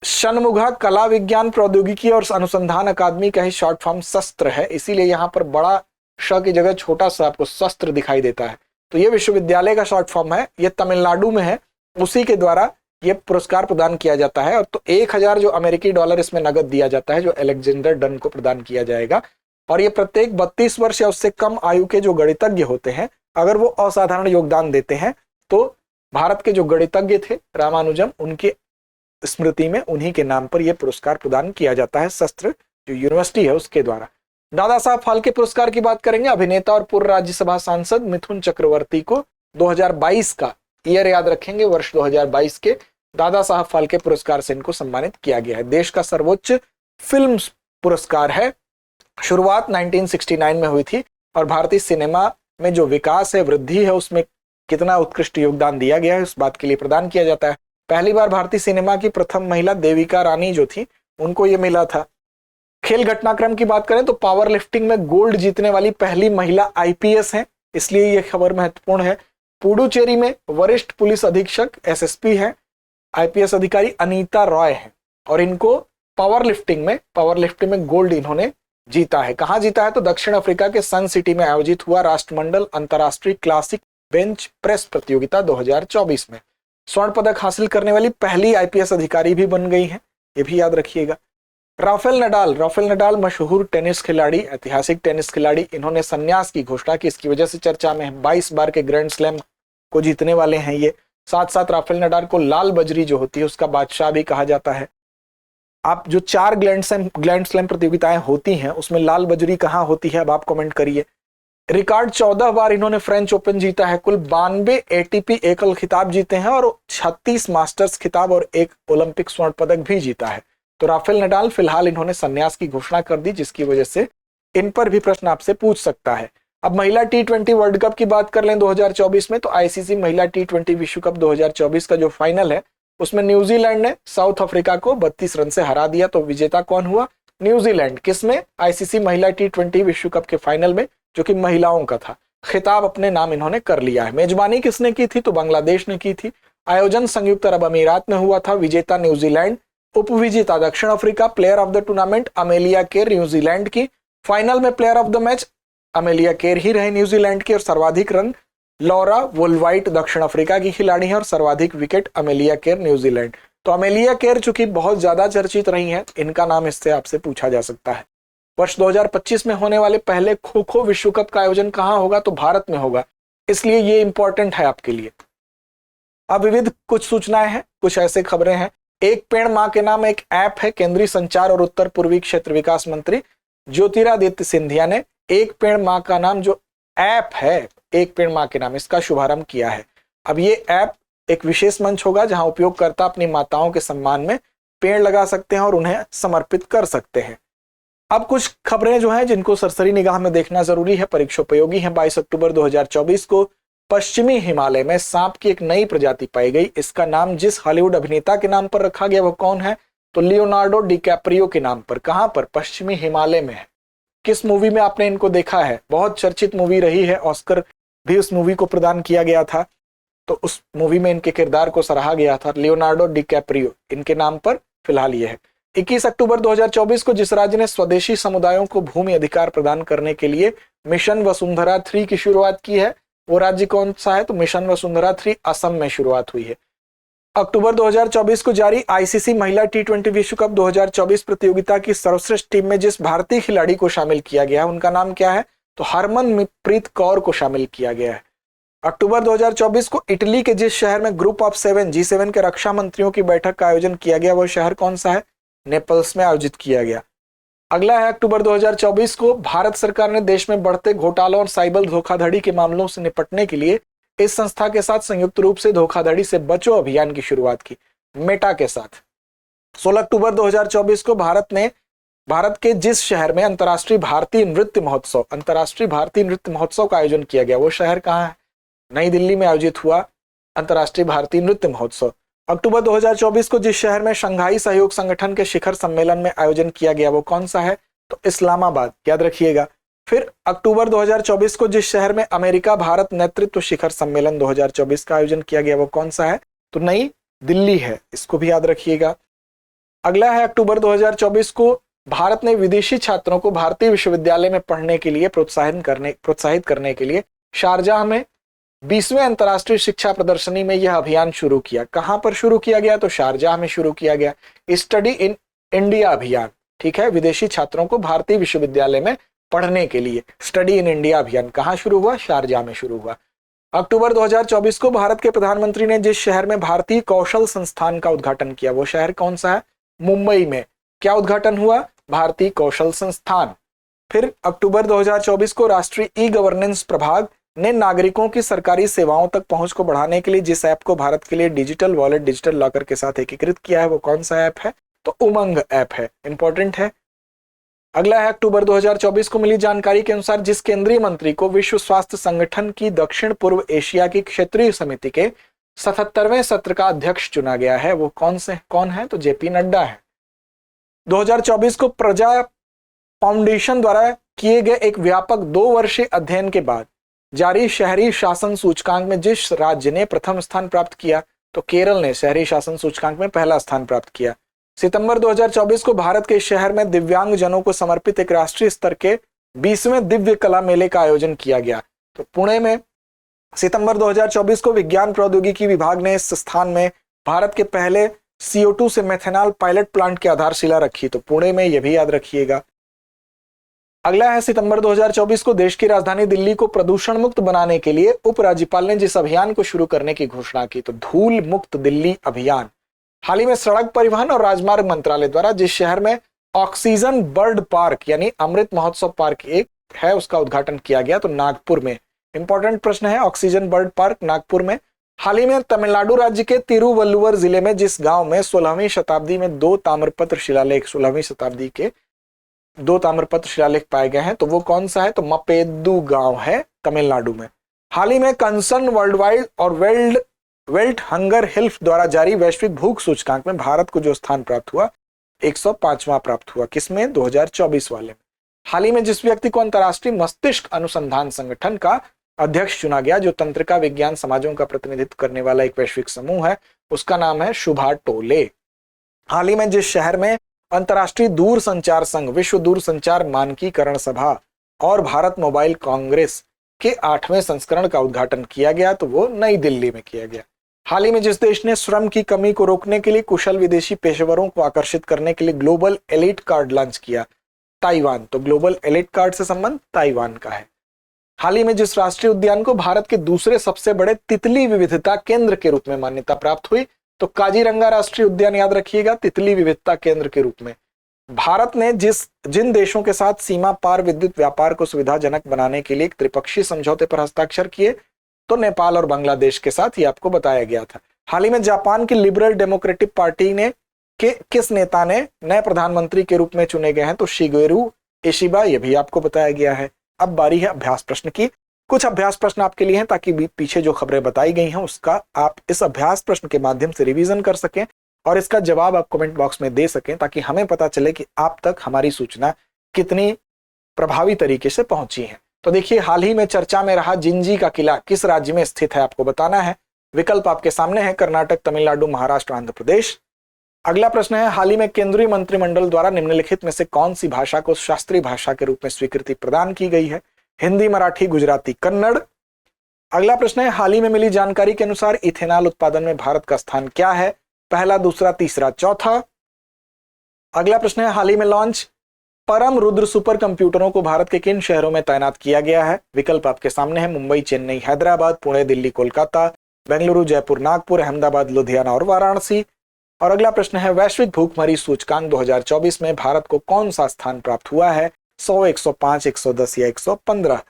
षणमुगा कला विज्ञान प्रौद्योगिकी और अनुसंधान अकादमी का ही शॉर्ट फॉर्म शस्त्र है, इसीलिए यहाँ पर बड़ा श की जगह छोटा सा आपको शस्त्र दिखाई देता है। तो ये विश्वविद्यालय का शॉर्ट फॉर्म है, ये तमिलनाडु में है, उसी के द्वारा ये पुरस्कार प्रदान किया जाता है। और तो 1000 जो अमेरिकी डॉलर इसमें नगद दिया जाता है, जो अलेक्जेंडर डन को प्रदान किया जाएगा। और ये प्रत्येक 32 वर्ष या उससे कम आयु के जो गणितज्ञ होते हैं, अगर वो असाधारण योगदान देते हैं, तो भारत के जो गणितज्ञ थे रामानुजम, उनके स्मृति में उन्हीं के नाम पर यह पुरस्कार प्रदान किया जाता है, शस्त्र जो यूनिवर्सिटी है उसके द्वारा। दादा साहब फाल्के पुरस्कार की बात करेंगे। अभिनेता और पूर्व राज्यसभा सांसद मिथुन चक्रवर्ती को 2022 का ईयर याद रखेंगे, वर्ष 2022 के दादा साहब फाल्के पुरस्कार से इनको सम्मानित किया गया है। देश का सर्वोच्च फिल्म पुरस्कार है। शुरुआत 1969 में हुई थी और भारतीय सिनेमा में जो विकास है, वृद्धि है, उसमें कितना उत्कृष्ट योगदान दिया गया है उस बात के लिए प्रदान किया जाता है। पहली बार भारतीय सिनेमा की प्रथम महिला देविका रानी जो थी, उनको ये मिला था। खेल घटनाक्रम की बात करें तो पावर लिफ्टिंग में गोल्ड जीतने वाली पहली महिला आईपीएस है, इसलिए यह खबर महत्वपूर्ण है। पुडुचेरी में वरिष्ठ पुलिस अधीक्षक एसएसपी है, आईपीएस अधिकारी अनीता रॉय है और इनको पावर लिफ्टिंग में गोल्ड इन्होंने जीता है। कहां जीता है? तो दक्षिण अफ्रीका के सन सिटी में आयोजित हुआ राष्ट्रमंडल अंतरराष्ट्रीय क्लासिक बेंच प्रेस प्रतियोगिता 2024 में। स्वर्ण पदक हासिल करने वाली पहली आईपीएस अधिकारी भी बन गई हैं, ये भी याद रखिएगा। राफेल नडाल मशहूर टेनिस खिलाड़ी, ऐतिहासिक टेनिस खिलाड़ी, इन्होंने संन्यास की घोषणा की, इसकी वजह से चर्चा में है। 22 बार के ग्रैंड स्लैम को जीतने वाले हैं ये। साथ साथ राफेल नडाल को लाल बजरी जो होती है उसका बादशाह भी कहा जाता है। आप जो 4 ग्रैंड स्लैम प्रतियोगिताएं होती हैं उसमें लाल बजरी कहाँ होती है, अब आप कमेंट करिए। रिकॉर्ड 14 बार इन्होंने फ्रेंच ओपन जीता है। कुल 92 एटीपी एकल खिताब जीते हैं और 36 मास्टर्स खिताब और 1 ओलंपिक स्वर्ण पदक भी जीता है। तो राफेल नडाल फिलहाल इन्होंने संन्यास की घोषणा कर दी, जिसकी वजह से इन पर भी प्रश्न आपसे पूछ सकता है। अब महिला T20 वर्ल्ड कप की बात कर लें 2024 में, तो आईसीसी महिला T20 विश्व कप 2024 का जो फाइनल है उसमें न्यूजीलैंड ने साउथ अफ्रीका को 32 रन से हरा दिया। तो विजेता कौन हुआ? न्यूजीलैंड। किसमें? आईसीसी महिला T20 विश्व कप के फाइनल में, जो कि महिलाओं का था। खिताब अपने नाम इन्होंने कर लिया है। मेजबानी किसने की थी? तो बांग्लादेश ने की थी। आयोजन संयुक्त अरब अमीरात में हुआ था। विजेता न्यूजीलैंड, उपविजेता दक्षिण Africa. Player of the tournament Amelia Kerr New Zealand की। फाइनल में player of the match Amelia Kerr ही रहे न्यूजीलैंड की। और सर्वाधिक रन लॉरा वुलवाइट दक्षिण अफ्रीका की खिलाड़ी है और सर्वाधिक विकेट अमेलिया केर न्यूजीलैंड। तो अमेलिया केर चूंकि बहुत ज्यादा चर्चित रही हैं, इनका नाम इससे आपसे पूछा जा सकता है। वर्ष 2025 में होने वाले पहले खो खो विश्व कप का आयोजन कहां होगा? तो भारत में होगा, इसलिए ये इंपॉर्टेंट है आपके लिए। अब विविध कुछ सूचनाएं हैं, कुछ ऐसे खबरें हैं। एक पेड़ मां के नाम एक ऐप है। केंद्रीय संचार और उत्तर पूर्वी क्षेत्र विकास मंत्री ज्योतिरादित्य सिंधिया ने एक पेड़ मां का नाम जो ऐप है, एक पेड़ मां के नाम, इसका शुभारंभ किया है। अब ये ऐप एक विशेष मंच होगा जहां उपयोगकर्ता अपनी माताओं के सम्मान में पेड़ लगा सकते हैं और उन्हें समर्पित कर सकते हैं। अब कुछ खबरें जो हैं जिनको सरसरी निगाह में देखना जरूरी है, परीक्षोपयोगी है। 22 अक्टूबर 2024 को पश्चिमी हिमालय में सांप की एक नई प्रजाति पाई गई। इसका नाम जिस हॉलीवुड अभिनेता के नाम पर रखा गया वो कौन है? तो लियोनार्डो डिकैप्रियो के नाम पर। कहां पर? पश्चिमी हिमालय में है। किस मूवी में आपने इनको देखा है? बहुत चर्चित मूवी रही है, ऑस्कर भी उस मूवी को प्रदान किया गया था, तो उस मूवी में इनके किरदार को सराहा गया था। लियोनार्डो डिकैप्रियो इनके नाम पर फिलहाल ये है। 21 अक्टूबर 2024 को जिस राज्य ने स्वदेशी समुदायों को भूमि अधिकार प्रदान करने के लिए मिशन वसुंधरा 3 की शुरुआत की है, वो राज्य कौन सा है? तो मिशन वसुंधरा 3 असम में शुरुआत हुई है। अक्टूबर 2024 को जारी आईसीसी महिला T20 विश्व कप 2024 प्रतियोगिता की सर्वश्रेष्ठ टीम में जिस भारतीय खिलाड़ी को शामिल किया गया है उनका नाम क्या है? तो हरमनप्रीत कौर को शामिल किया गया है। अक्टूबर 2024 को इटली के जिस शहर में ग्रुप ऑफ 7 G7 के रक्षा मंत्रियों की बैठक का आयोजन किया गया, वह शहर कौन सा है? नेपल्स में आयोजित किया गया। अगला है अक्टूबर 2024 को भारत सरकार ने देश में बढ़ते घोटालों और साइबर धोखाधड़ी के मामलों से निपटने के लिए इस संस्था के साथ संयुक्त रूप से धोखाधड़ी से बचो अभियान की शुरुआत की, मेटा के साथ। 16 अक्टूबर 2024 को भारत के जिस शहर में अंतर्राष्ट्रीय भारतीय नृत्य महोत्सव का आयोजन किया गया, वो शहर कहाँ है? नई दिल्ली में आयोजित हुआ अंतर्राष्ट्रीय भारतीय नृत्य महोत्सव। अक्टूबर 2024 को जिस शहर में शंघाई सहयोग संगठन के शिखर सम्मेलन में आयोजन किया गया, वो कौन सा है? तो इस्लामाबाद, याद रखिएगा। फिर अक्टूबर 2024 को जिस शहर में अमेरिका भारत नेतृत्व शिखर सम्मेलन 2024 का आयोजन किया गया, वो कौन सा है? तो नई दिल्ली है, इसको भी याद रखिएगा। अगला है अक्टूबर 2024 को भारत ने विदेशी छात्रों को भारतीय विश्वविद्यालय में पढ़ने के लिए प्रोत्साहित करने के लिए शारजाह में 20वें अंतर्राष्ट्रीय शिक्षा प्रदर्शनी में यह अभियान शुरू किया। कहां पर शुरू किया गया? तो शारजाह में शुरू किया गया। स्टडी इन इंडिया अभियान, ठीक है, विदेशी छात्रों को भारतीय विश्वविद्यालय में पढ़ने के लिए स्टडी इन इंडिया अभियान कहां शुरू हुआ? शारजाह में शुरू हुआ। अक्टूबर 2024 को भारत के प्रधानमंत्री ने जिस शहर में भारतीय कौशल संस्थान का उद्घाटन किया, वो शहर कौन सा है? मुंबई में। क्या उद्घाटन हुआ? भारतीय कौशल संस्थान। फिर अक्टूबर 2024 को राष्ट्रीय ई गवर्नेंस प्रभाग ने नागरिकों की सरकारी सेवाओं तक पहुंच को बढ़ाने के लिए जिस ऐप को भारत के लिए डिजिटल वॉलेट, डिजिटल लॉकर के साथ एकीकृत किया है, वो कौन सा ऐप है? तो उमंग ऐप है। इंपॉर्टेंट है। अगला है अक्टूबर 2024 को मिली जानकारी के अनुसार जिस केंद्रीय मंत्री को विश्व स्वास्थ्य संगठन की दक्षिण पूर्व एशिया की क्षेत्रीय समिति के 77वें सत्र का अध्यक्ष चुना गया है, वो कौन है? तो जेपी नड्डा है। 2024 को प्रजा फाउंडेशन द्वारा किए गए एक व्यापक 2 वर्षीय अध्ययन के बाद जारी शहरी शासन सूचकांक में जिस राज्य ने प्रथम स्थान प्राप्त किया, तो केरल ने शहरी शासन सूचकांक में पहला स्थान प्राप्त किया। सितंबर 2024 को भारत के शहर में दिव्यांग जनों को समर्पित एक राष्ट्रीय स्तर के 20वें दिव्य कला मेले का आयोजन किया गया। तो पुणे में सितंबर 2024 को विज्ञान प्रौद्योगिकी विभाग ने इस स्थान में भारत के पहले CO2 से मेथेनॉल पायलट प्लांट की आधारशिला रखी। तो पुणे में यह भी याद रखिएगा। अगला है सितंबर 2024 को देश की राजधानी दिल्ली को प्रदूषण मुक्त बनाने के लिए उपराज्यपाल ने जिस अभियान को शुरू करने की घोषणा की, तो धूल मुक्त दिल्ली अभियान। हाल ही में सड़क परिवहन और राजमार्ग मंत्रालय द्वारा जिस शहर में ऑक्सीजन बर्ड पार्क यानी अमृत महोत्सव पार्क एक है, उसका उद्घाटन किया गया, तो नागपुर में। इंपॉर्टेंट प्रश्न है, ऑक्सीजन बर्ड पार्क नागपुर में। हाल ही में तमिलनाडु राज्य के तिरुवल्लुवर जिले में जिस गांव में 16वीं शताब्दी में 2 ताम्रपत्र शिलालेख 16वीं शताब्दी के 2 ताम्रपत्र शिलालेख पाए गए हैं, तो वो कौन सा है? तो मपेदू गांव है तमिलनाडु में। हाल ही में कंसर्न वर्ल्ड वाइड और वेल्ट हंगर हेल्थ द्वारा जारी वैश्विक भूख सूचकांक में भारत को जो स्थान प्राप्त हुआ 105वां प्राप्त हुआ। किसमें? 2024 वाले में। हाल ही में जिस व्यक्ति को अंतर्राष्ट्रीय मस्तिष्क अनुसंधान संगठन का अध्यक्ष चुना गया, जो तंत्रिका विज्ञान समाजों का प्रतिनिधित्व करने वाला एक वैश्विक समूह है, उसका नाम है शुभा टोले। हाल ही में जिस शहर में अंतर्राष्ट्रीय दूर संचार संघ, विश्व दूर संचार मानकीकरण सभा और भारत मोबाइल कांग्रेस के 8वें संस्करण का उद्घाटन किया गया, तो वो नई दिल्ली में किया गया। हाल ही में जिस देश ने श्रम की कमी को रोकने के लिए कुशल विदेशी पेशेवरों को आकर्षित करने के लिए ग्लोबल एलिट कार्ड लॉन्च किया, ताइवान। तो ग्लोबल एलिट कार्ड से संबंध ताइवान का है। हाल ही में जिस राष्ट्रीय उद्यान को भारत के दूसरे सबसे बड़े तितली विविधता केंद्र के रूप में मान्यता प्राप्त हुई, तो काजीरंगा राष्ट्रीय उद्यान याद रखिएगा, तितली विविधता केंद्र के रूप में। भारत ने जिन देशों के साथ सीमा पार विद्युत व्यापार को सुविधाजनक बनाने के लिए एक त्रिपक्षीय समझौते पर हस्ताक्षर किए, तो नेपाल और बांग्लादेश के साथ ये आपको बताया गया था। हाल ही में जापान की लिबरल डेमोक्रेटिक पार्टी ने किस नेता ने नए प्रधानमंत्री के रूप में चुने गए हैं, तो शिगेरू इशिबा, ये भी आपको बताया गया है। अब बारी है अभ्यास प्रश्न की। कुछ अभ्यास प्रश्न आपके लिए हैं ताकि पीछे जो खबरें बताई गई हैं उसका आप इस अभ्यास प्रश्न के माध्यम से रिवीजन कर सकें और इसका जवाब आप कमेंट बॉक्स में दे सकें, ताकि हमें पता चले कि आप तक हमारी सूचना कितनी प्रभावी तरीके से पहुंची है। तो देखिए, हाल ही में चर्चा में रहा जिंजी का किला किस राज्य में स्थित है, आपको बताना है। विकल्प आपके सामने है, कर्नाटक, तमिलनाडु, महाराष्ट्र, आंध्र प्रदेश। अगला प्रश्न है, हाल ही में केंद्रीय मंत्रिमंडल द्वारा निम्नलिखित में से कौन सी भाषा को शास्त्रीय भाषा के रूप में स्वीकृति प्रदान की गई है? हिंदी, मराठी, गुजराती, कन्नड़। अगला प्रश्न है, हाल ही में मिली जानकारी के अनुसार इथेनॉल उत्पादन में भारत का स्थान क्या है? पहला, दूसरा, तीसरा, चौथा। अगला प्रश्न है, हाल ही में लॉन्च परम रुद्र सुपर कंप्यूटरों को भारत के किन शहरों में तैनात किया गया है? विकल्प आपके सामने है, मुंबई, चेन्नई, हैदराबाद, पुणे, दिल्ली, कोलकाता, बेंगलुरु, जयपुर, नागपुर, अहमदाबाद, लुधियाना और वाराणसी। और अगला प्रश्न है, वैश्विक भूखमरी सूचकांक 2024 में भारत को कौन सा स्थान प्राप्त हुआ है? 100, 105, 110 या 115।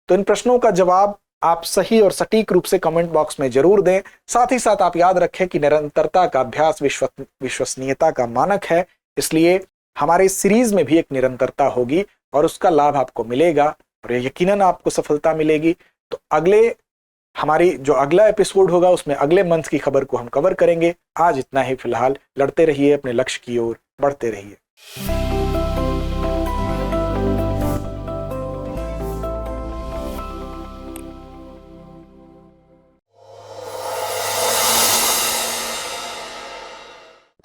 तो इन प्रश्नों का जवाब आप सही और सटीक रूप से कमेंट बॉक्स में जरूर दें। साथ ही साथ आप याद रखें कि निरंतरता का अभ्यास विश्वसनीयता का मानक है, इसलिए हमारे सीरीज में भी एक निरंतरता होगी और उसका लाभ आपको मिलेगा और यकीनन आपको सफलता मिलेगी। तो हमारी जो अगला एपिसोड होगा उसमें अगले मंथ की खबर को हम कवर करेंगे। आज इतना ही फिलहाल। लड़ते रहिए, अपने लक्ष्य की ओर बढ़ते रहिए।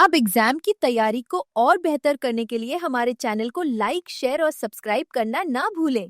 अब एग्जाम की तैयारी को और बेहतर करने के लिए हमारे चैनल को लाइक, शेयर और सब्सक्राइब करना ना भूलें।